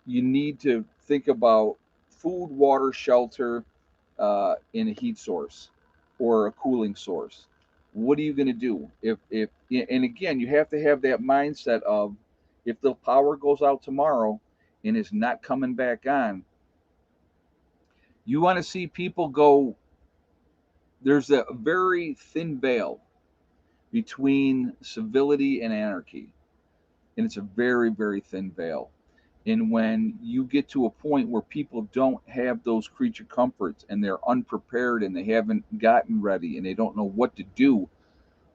you need to think about food, water, shelter, in a heat source or a cooling source. What are you going to do if and again, you have to have that mindset of if the power goes out tomorrow and is not coming back on, you want to see people go. There's a very thin veil between civility and anarchy, and it's a very, very thin veil. And when you get to a point where people don't have those creature comforts and they're unprepared and they haven't gotten ready and they don't know what to do,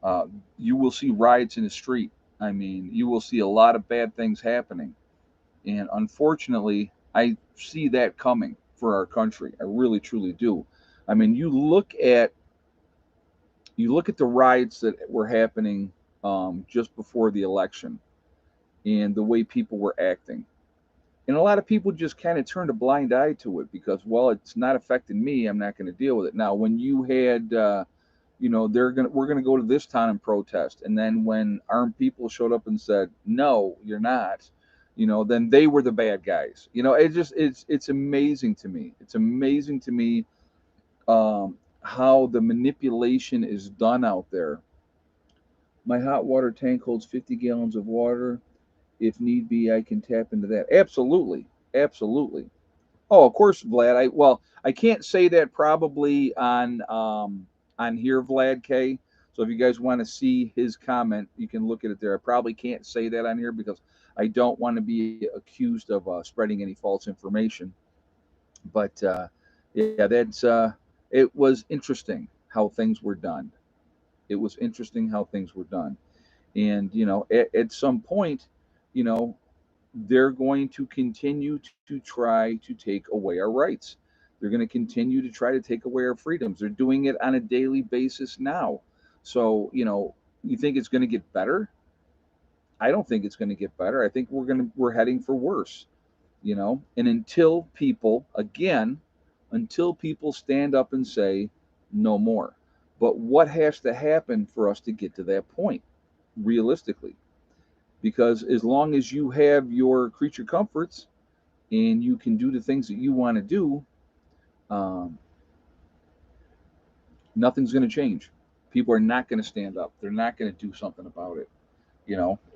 uh, you will see riots in the street. I mean, you will see a lot of bad things happening. And unfortunately, I see that coming for our country. I really, truly do. I mean, you look at the riots that were happening just before the election and the way people were acting, and a lot of people just kind of turned a blind eye to it because, well, it's not affecting me, I'm not going to deal with it. Now when you had we're going to go to this town and protest, and then when armed people showed up and said no, you're not, then they were the bad guys. It's amazing to me. It's amazing to me, how the manipulation is done out there. My hot water tank holds 50 gallons of water. If need be, I can tap into that. Absolutely. Absolutely. Oh, of course, Vlad. I can't say that probably on here, Vlad K. So if you guys want to see his comment, you can look at it there. I probably can't say that on here because I don't want to be accused of spreading any false information. But yeah, it was interesting how things were done. It was interesting how things were done, and at some point, you know, they're going to continue to try to take away our rights. They're going to continue to try to take away our freedoms. They're doing it on a daily basis now. So, you think it's going to get better? I don't think it's going to get better. I think we're heading for worse, And until people stand up and say no more. But what has to happen for us to get to that point realistically? Because as long as you have your creature comforts and you can do the things that you want to do, um, nothing's going to change. People are not going to stand up. They're not going to do something about it,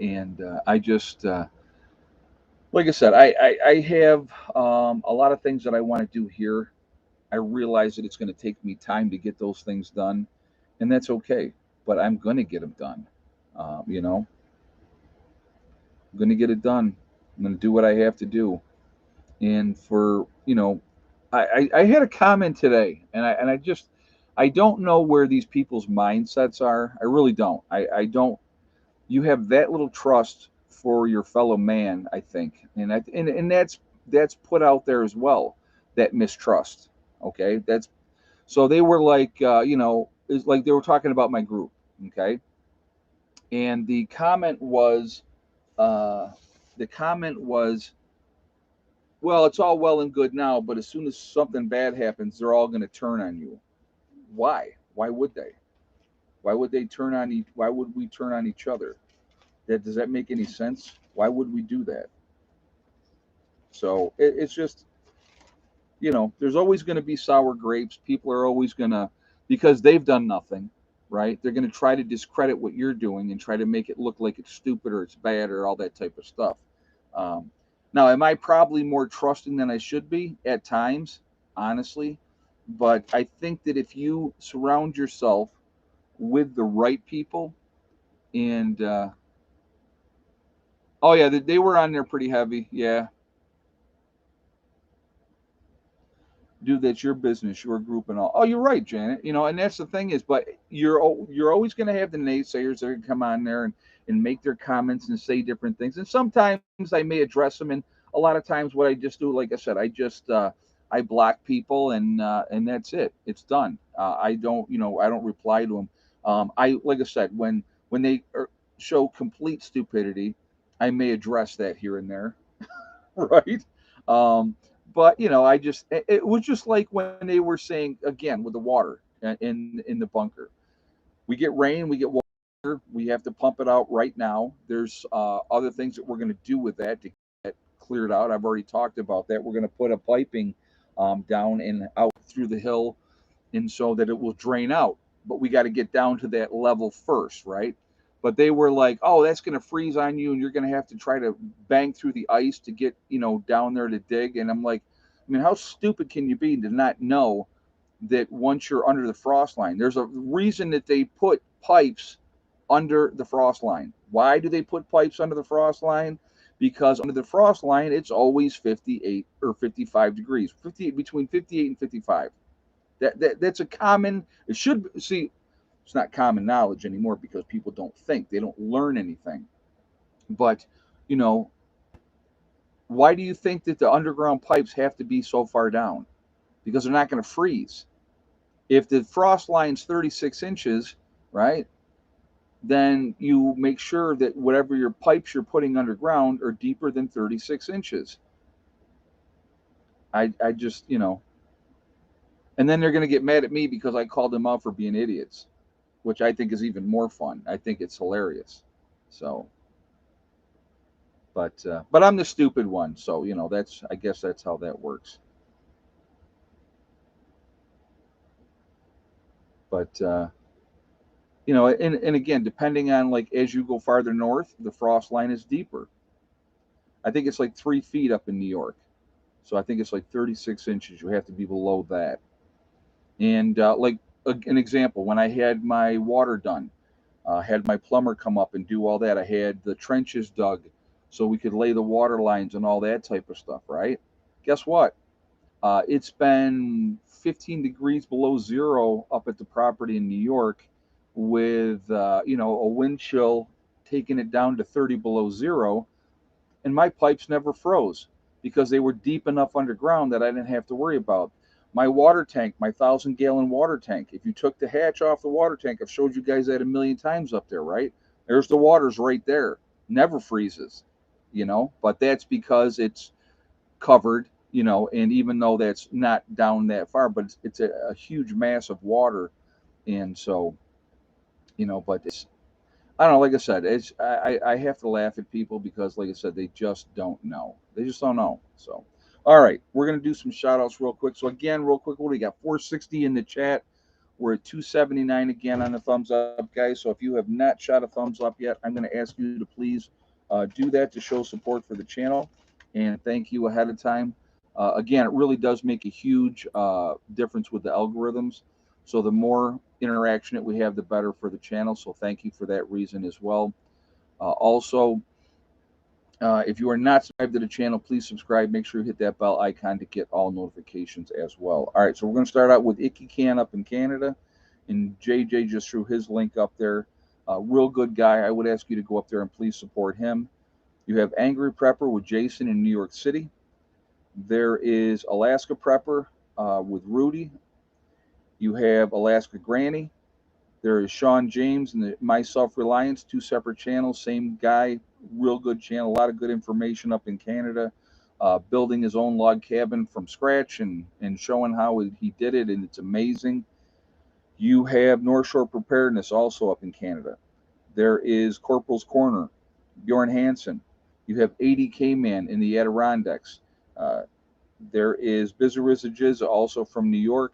And I just, like I said, I have a lot of things that I want to do here. I realize that it's going to take me time to get those things done, and that's okay. But I'm going to get them done. I'm going to get it done. I'm going to do what I have to do. And for I had a comment today, and I don't know where these people's mindsets are. I really don't. I don't. You have that little trust for your fellow man, I think, and that's put out there as well. That mistrust. Okay, that's so they were like, it's like they were talking about my group. Okay, and uh, the comment was, well, it's all well and good now, but as soon as something bad happens, they're all going to turn on you. Why? Why would they? Why would they turn on each? Why would we turn on each other? That does that make any sense? Why would we do that? So it's just, there's always going to be sour grapes. People are always going to, because they've done nothing, right? They're going to try to discredit what you're doing and try to make it look like it's stupid or it's bad or all that type of stuff. Um, Now, am I probably more trusting than I should be at times, honestly? But I think that if you surround yourself with the right people, and oh yeah, they were on there pretty heavy. Yeah, dude, that's your business, your group, and all. Oh, you're right, Janet. And that's the thing is, but you're always going to have the naysayers that are going to come on there and make their comments and say different things. And sometimes I may address them, and a lot of times what I just do, like I said, I block people, and that's it. It's done. I don't reply to them. I like I said, when they show complete stupidity, I may address that here and there, right? Um, but it was just like when they were saying again with the water in the bunker. We get rain, we get water, we have to pump it out right now. There's other things that we're going to do with that to get cleared out. I've already talked about that. We're going to put a piping down and out through the hill, and so that it will drain out. But we got to get down to that level first, right? But they were like, "Oh, that's going to freeze on you, and you're going to have to try to bang through the ice to get down there to dig." And I'm like, I mean, how stupid can you be to not know that once you're under the frost line, there's a reason that they put pipes under the frost line. Why do they put pipes under the frost line? Because under the frost line, it's always 58 or 55 degrees, 50 between 58 and 55. That's a common. It should see. It's not common knowledge anymore because people don't think. They don't learn anything. But you know, why do you think that the underground pipes have to be so far down? Because they're not going to freeze. If the frost line's 36 inches, right, then you make sure that whatever your pipes you're putting underground are deeper than 36 inches. I just, and then they're going to get mad at me because I called them out for being idiots, which I think is even more fun. I think it's hilarious. So, but I'm the stupid one. So, that's, I guess that's how that works. But, and again, depending on like as you go farther north, the frost line is deeper. I think it's like 3 feet up in New York. So I think it's like 36 inches. You have to be below that. And like an example, when I had my water done, had my plumber come up and do all that. I had the trenches dug so we could lay the water lines and all that type of stuff, right? Guess what? It's been 15 degrees below zero up at the property in New York with, a wind chill taking it down to 30 below zero, and my pipes never froze because they were deep enough underground that I didn't have to worry about. My water tank, my 1,000-gallon water tank, if you took the hatch off the water tank, I've showed you guys that a million times up there, right? There's the water's right there. Never freezes, but that's because it's covered, and even though that's not down that far, but it's a huge mass of water. And so, but it's, I don't know. Like I said, I have to laugh at people because, like I said, they just don't know. They just don't know. So, all right, we're gonna do some shout outs real quick. So again, real quick, what do we got? 460 in the chat. We're at 279 again on the thumbs up, guys. So if you have not shot a thumbs up yet, I'm going to ask you to please do that to show support for the channel. And thank you ahead of time. Again, it really does make a huge difference with the algorithms. So the more interaction that we have, the better for the channel. So thank you for that reason as well. Also, if you are not subscribed to the channel, please subscribe. Make sure you hit that bell icon to get all notifications as well. All right, so we're going to start out with Icky Can up in Canada. And JJ just threw his link up there. Real good guy. I would ask you to go up there and please support him. You have Angry Prepper with Jason in New York City. There is Alaska Prepper with Rudy. You have Alaska Granny. There is Sean James and My Self Reliance, two separate channels, same guy, real good channel, a lot of good information up in Canada, building his own log cabin from scratch and showing how he did it, and it's amazing. You have North Shore Preparedness also up in Canada. There is Corporal's Corner, Bjorn Hansen. You have ADK Man in the Adirondacks. Uh, there is Bizariza Jizza also from New York,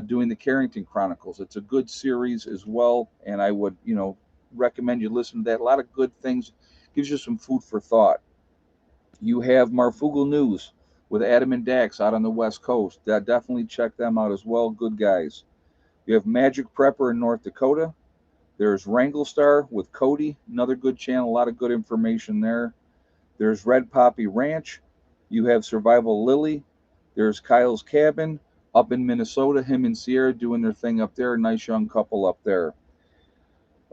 doing the Carrington Chronicles. It's a good series as well, and I would, recommend you listen to that. A lot of good things, gives you some food for thought. You have Marfugal News with Adam and Dax out on the West Coast. Definitely check them out as well. Good guys. You have Magic Prepper in North Dakota. There's Wrangle Star with Cody, another good channel, a lot of good information there. There's Red Poppy Ranch. You have Survival Lily. There's Kyle's Cabin up in Minnesota. Him and Sierra doing their thing up there. Nice young couple up there.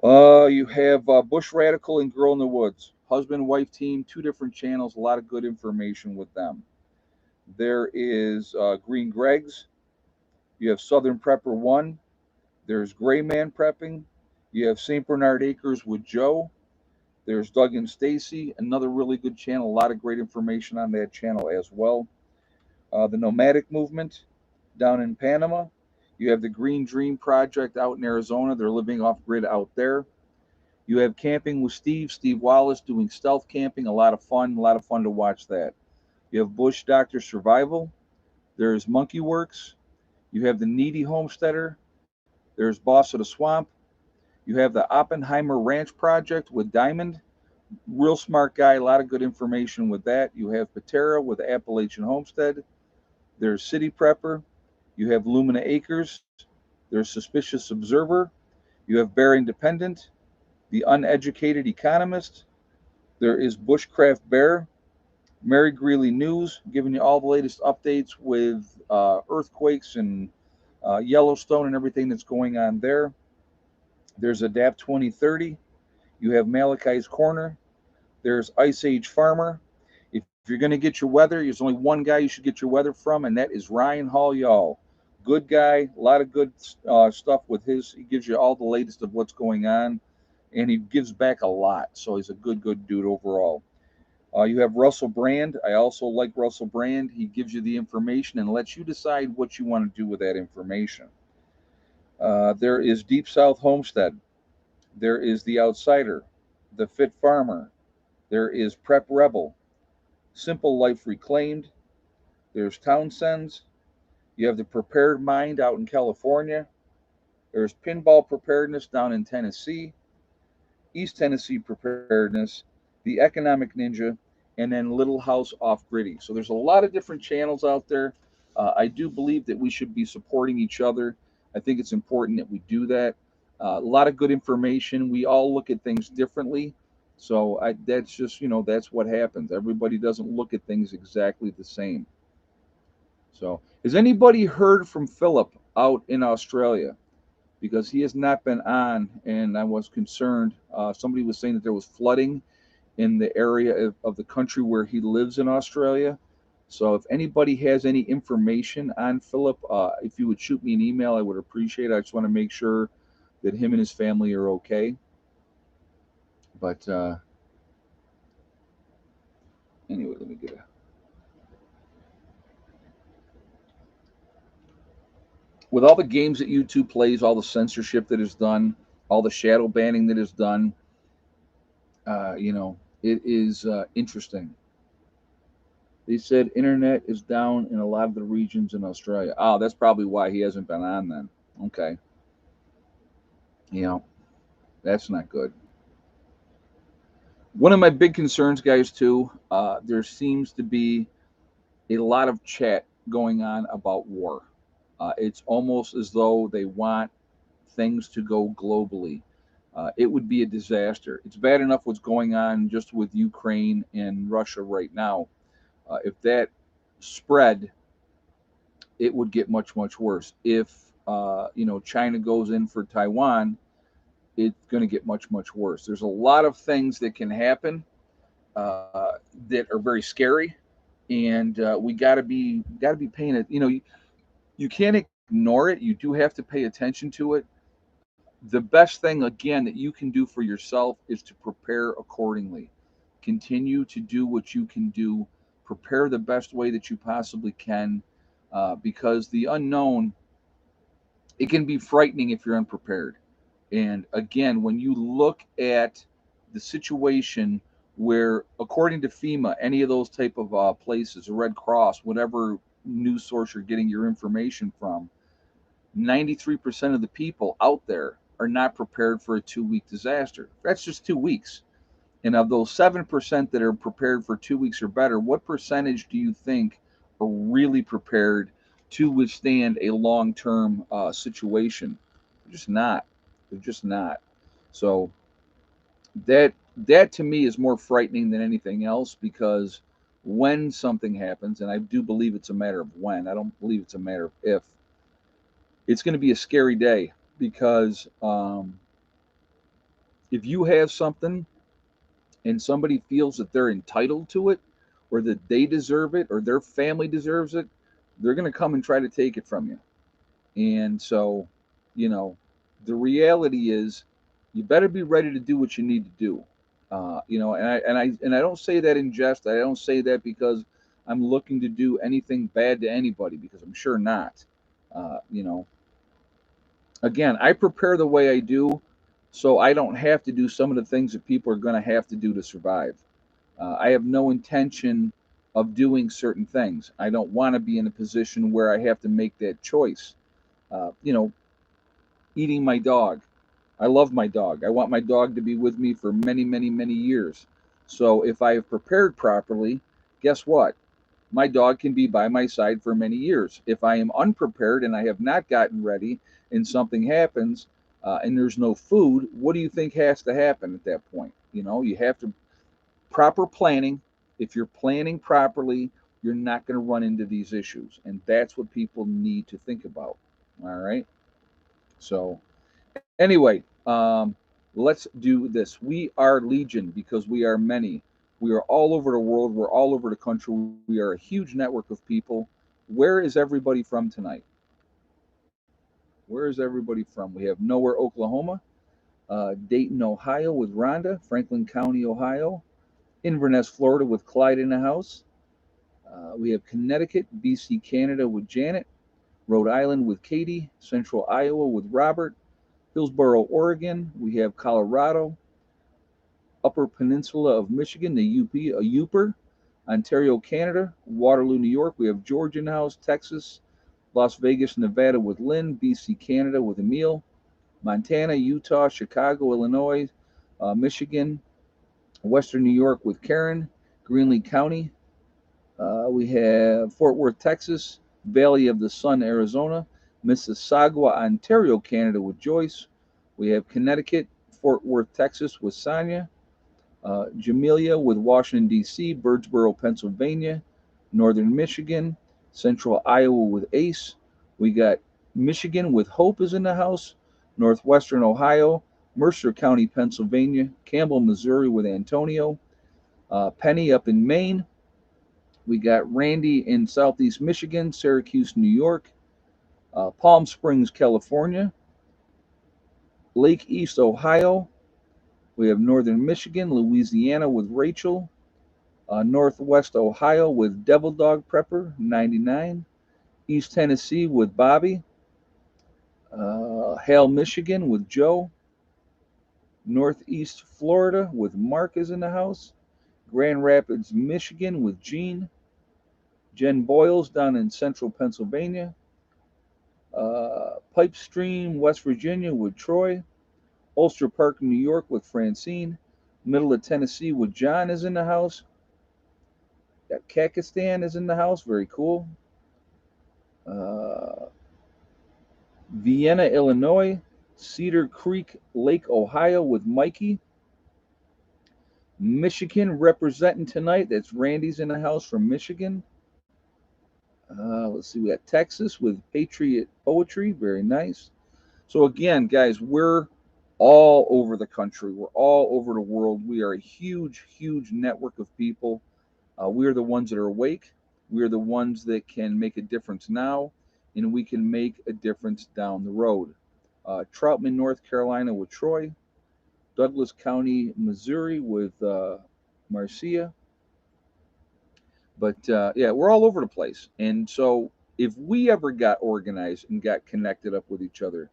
You have Bush Radical and Girl in the Woods. Husband wife team, two different channels. A lot of good information with them. There is Green Greg's. You have Southern Prepper 1. There's Gray Man Prepping. You have St. Bernard Acres with Joe. There's Doug and Stacy, another really good channel. A lot of great information on that channel as well. The Nomadic Movement down in Panama. You have the Green Dream Project out in Arizona. They're living off grid out there. You have Camping with Steve Wallace doing stealth camping. A lot of fun to watch that. You have Bush Doctor Survival. There's Monkey Works. You have the Needy Homesteader. There's Boss of the Swamp. You have the Oppenheimer Ranch Project with Diamond. Real smart guy, a lot of good information with that. You have Patera with Appalachian Homestead. There's City Prepper. You have Lumina Acres. There's Suspicious Observer. You have Bear Independent. The Uneducated Economist. There is Bushcraft Bear. Mary Greeley News, giving you all the latest updates with earthquakes and Yellowstone and everything that's going on there. There's Adapt 2030. You have Malachi's Corner. There's Ice Age Farmer. If you're going to get your weather, there's only one guy you should get your weather from, and that is Ryan Hall, y'all. Good guy, a lot of good stuff with his. He gives you all the latest of what's going on, and he gives back a lot. So he's a good dude overall. You have Russell Brand. I also like Russell Brand. He gives you the information and lets you decide what you want to do with that information. There is Deep South Homestead. There is The Outsider, The Fit Farmer. There is Prep Rebel, Simple Life Reclaimed. There's Townsend's. You have the Prepared Mind out in California. There's Pinball Preparedness down in Tennessee. East Tennessee Preparedness, the Economic Ninja, and then Little House Off Gritty. So there's a lot of different channels out there. I do believe that we should be supporting each other. I think it's important that we do that. A lot of good information. We all look at things differently. So that's just, that's what happens. Everybody doesn't look at things exactly the same. So has anybody heard from Philip out in Australia? Because he has not been on, and I was concerned. Somebody was saying that there was flooding in the area of the country where he lives in Australia. So if anybody has any information on Philip, if you would shoot me an email, I would appreciate it. I just want to make sure that him and his family are okay. But anyway, let me get a... With all the games that YouTube plays, all the censorship that is done, all the shadow banning that is done, it is interesting. They said internet is down in a lot of the regions in Australia. Oh, that's probably why he hasn't been on then. Okay. That's not good. One of my big concerns, guys, too, there seems to be a lot of chat going on about war. It's almost as though they want things to go globally. It would be a disaster. It's bad enough what's going on just with Ukraine and Russia right now. If that spread, it would get much worse. If China goes in for Taiwan, it's going to get much worse. There's a lot of things that can happen that are very scary, and we got to be paying it. You can't ignore it. You do have to pay attention to it. The best thing, again, that you can do for yourself is to prepare accordingly. Continue to do what you can do. Prepare the best way that you possibly can, because the unknown It can be frightening if you're unprepared. And again, when you look at the situation where, according to FEMA, any of those type of places, Red Cross, whatever news source you're getting your information from, 93% of the people out there are not prepared for a 2 week disaster. That's just 2 weeks. And of those 7% that are prepared for 2 weeks or better, what percentage do you think are really prepared to withstand a long term situation? They're just not. They're just not. So that to me is more frightening than anything else, because when something happens, and I do believe it's a matter of when, I don't believe it's a matter of if, it's going to be a scary day, because if you have something and somebody feels that they're entitled to it, or that they deserve it, or their family deserves it, they're going to come and try to take it from you. And so, you know, the reality is, you better be ready to do what you need to do. And I don't say that in jest. I don't say that because I'm looking to do anything bad to anybody, because I'm sure not. Uh, you know, Again, I prepare the way I do so I don't have to do some of the things that people are going to have to do to survive. I have no intention of doing certain things. I don't want to be in a position where I have to make that choice. Uh, you know, Eating my dog. I love my dog. I want my dog to be with me for many, many, many years. So if I have prepared properly, guess what? My dog can be by my side for many years. If I am unprepared and I have not gotten ready and something happens and there's no food, what do you think has to happen at that point? You have to proper planning. If you're planning properly, you're not going to run into these issues. And that's what people need to think about. All right. So, anyway, let's do this. We are Legion because we are many. We are all over the world. We're all over the country. We are a huge network of people. Where is everybody from tonight? Where is everybody from? We have Nowhere, Oklahoma, Dayton, Ohio with Rhonda, Franklin County, Ohio, Inverness, Florida with Clyde in the house. We have Connecticut, BC, Canada with Janet, Rhode Island with Katie, Central Iowa with Robert, Hillsboro, Oregon. We have Colorado, Upper Peninsula of Michigan, the UP, a Uper, Ontario, Canada, Waterloo, New York. We have Georgia in the house, Texas, Las Vegas, Nevada with Lynn, BC, Canada with Emil, Montana, Utah, Chicago, Illinois, Michigan, Western New York with Karen, Greenlee County. We have Fort Worth, Texas, Valley of the Sun, Arizona, Mississauga, Ontario, Canada with Joyce. We have Connecticut, Fort Worth, Texas with Sonia. Jamelia with Washington, D.C., Birdsboro, Pennsylvania, Northern Michigan, Central Iowa with Ace. We got Michigan with Hope is in the house, Northwestern Ohio, Mercer County, Pennsylvania, Campbell, Missouri with Antonio, Penny up in Maine. We got Randy in Southeast Michigan, Syracuse, New York, Palm Springs, California, Lake East, Ohio. We have Northern Michigan, Louisiana with Rachel, Northwest Ohio with Devil Dog Prepper 99, East Tennessee with Bobby, Hale, Michigan with Joe, Northeast Florida with Mark is in the house, Grand Rapids, Michigan with Gene, Jen Boyles down in central Pennsylvania, Pipe Stream, West Virginia with Troy, Ulster Park, New York with Francine, Middle of Tennessee with John is in the house, got Kakistan is in the house, very cool. Uh, Vienna, Illinois, Cedar Creek, Lake, Ohio with Mikey. Michigan representing tonight. That's Randy's in the house from Michigan. Let's see, we got Texas with Patriot Poetry. Very nice. So, again, guys, we're all over the country. We're all over the world. We are a huge, huge network of people. We are the ones that are awake. We are the ones that can make a difference now, and we can make a difference down the road. Troutman, North Carolina with Troy, Douglas County, Missouri with Marcia. But yeah, we're all over the place. And so If we ever got organized and got connected up with each other,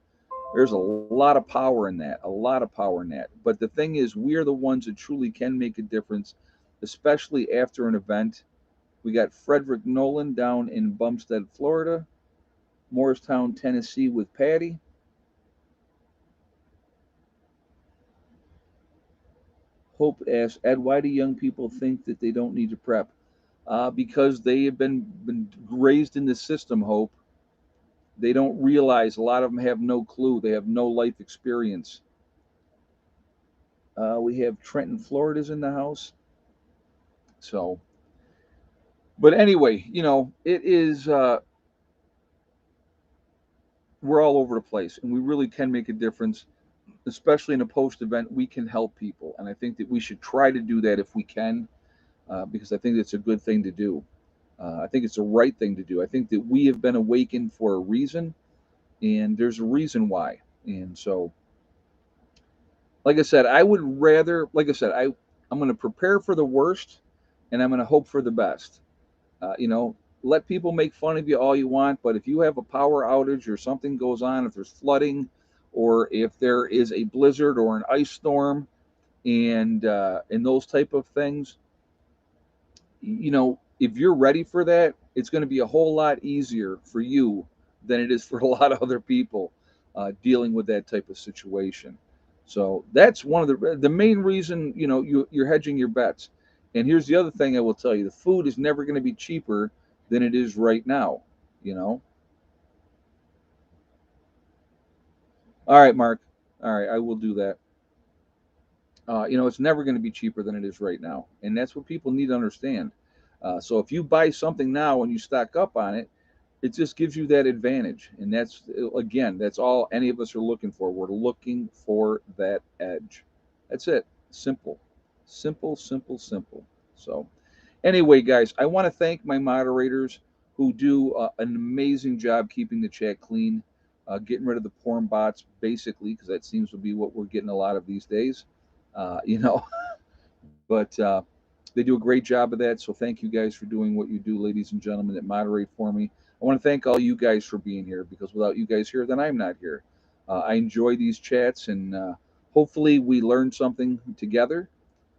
there's a lot of power in that, a lot of power in that. But the thing is, we are the ones that truly can make a difference, especially after an event. We got Frederick Nolan down in Bumstead, Florida, Morristown, Tennessee with Patty. Hope asks, Ed, why do young people think that they don't need to prep? Because they have been raised in the system, Hope. They don't realize, a lot of them have no clue. They have no life experience. We have Trenton, Florida's in the house. So, but anyway, it is, we're all over the place and we really can make a difference, especially in a post event. We can help people. And I think that we should try to do that if we can, because I think it's a good thing to do. I think it's the right thing to do. I think that we have been awakened for a reason, and there's a reason why. And so, like I said, I would rather, like I said, I'm going to prepare for the worst, and I'm going to hope for the best. Uh, you know, let people make fun of you all you want, but if you have a power outage or something goes on, if there's flooding, or if there is a blizzard or an ice storm, and those type of things, if you're ready for that, it's going to be a whole lot easier for you than it is for a lot of other people dealing with that type of situation. So that's one of the main reason you're hedging your bets. And here's the other thing I will tell you: the food is never going to be cheaper than it is right now. You know. All right, Mark. All right, I will do that. It's never going to be cheaper than it is right now, and that's what people need to understand. So if you buy something now and you stock up on it, it just gives you that advantage, and that's all any of us are looking for. We're looking for that edge. That's it. Simple, simple, simple, simple. So anyway, guys, I want to thank my moderators who do an amazing job keeping the chat clean, getting rid of the porn bots, basically, because that seems to be what we're getting a lot of these days. Uh, you know, but they do a great job of that. So thank you guys for doing what you do, ladies and gentlemen that moderate for me. I want to thank all you guys for being here, because without you guys here, then I'm not here. I enjoy these chats, and hopefully we learn something together.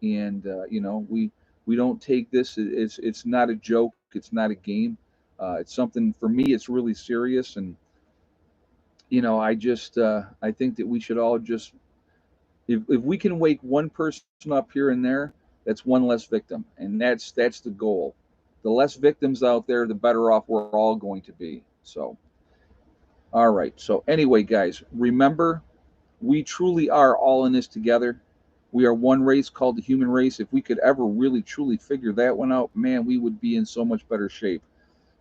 And we don't take this. It's not a joke. It's not a game. It's something, for me. It's really serious, and I think that we should all just, if we can wake one person up here and there, that's one less victim, and that's the goal. The less victims out there, the better off we're all going to be. So, all right. So anyway, guys, remember, we truly are all in this together. We are one race called the human race. If we could ever really truly figure that one out, man, we would be in so much better shape.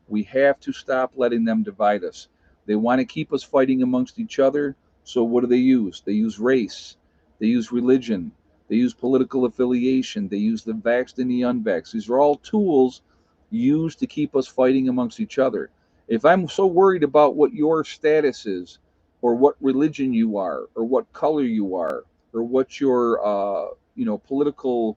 We have to stop letting them divide us. They want to keep us fighting amongst each other. So what do they use? They use race. They use religion. They use political affiliation. They use the vaxxed and the unvaxxed. These are all tools used to keep us fighting amongst each other. If I'm so worried about what your status is, or what religion you are, or what color you are, or what your political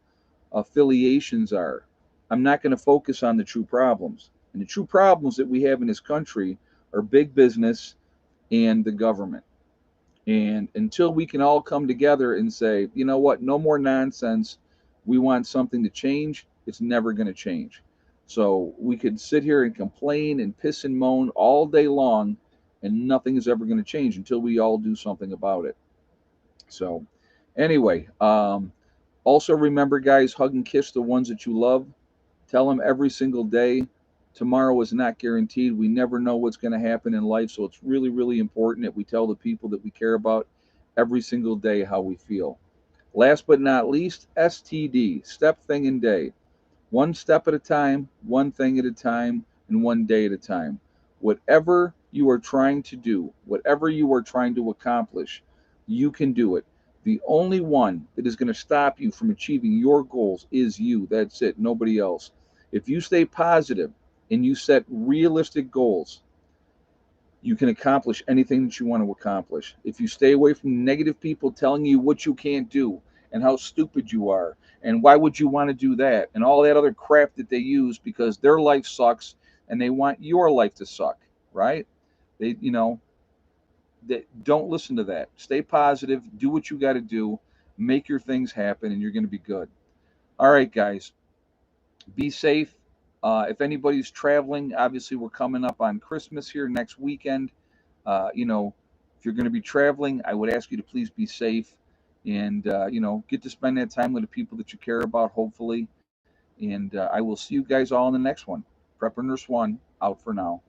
affiliations are, I'm not going to focus on the true problems. And the true problems that we have in this country are big business and the government. And until we can all come together and say, you know what, no more nonsense, we want something to change, it's never going to change. So we could sit here and complain and piss and moan all day long, and nothing is ever going to change until we all do something about it. So, anyway, also remember, guys, hug and kiss the ones that you love. Tell them every single day. Tomorrow is not guaranteed. We never know what's going to happen in life. So it's really, really important that we tell the people that we care about every single day how we feel. Last but not least, STD, step, thing, and day. One step at a time, one thing at a time, and one day at a time. Whatever you are trying to do, whatever you are trying to accomplish, you can do it. The only one that is going to stop you from achieving your goals is you. That's it, nobody else. If you stay positive and you set realistic goals, you can accomplish anything that you want to accomplish. If you stay away from negative people telling you what you can't do and how stupid you are and why would you want to do that and all that other crap that they use, because their life sucks, and they want your life to suck, right? They, don't listen to that. Stay positive. Do what you got to do. Make your things happen, and you're going to be good. All right, guys. Be safe. If anybody's traveling, obviously we're coming up on Christmas here next weekend. If you're going to be traveling, I would ask you to please be safe and, get to spend that time with the people that you care about, hopefully. And I will see you guys all in the next one. Prepper Nurse 1 out for now.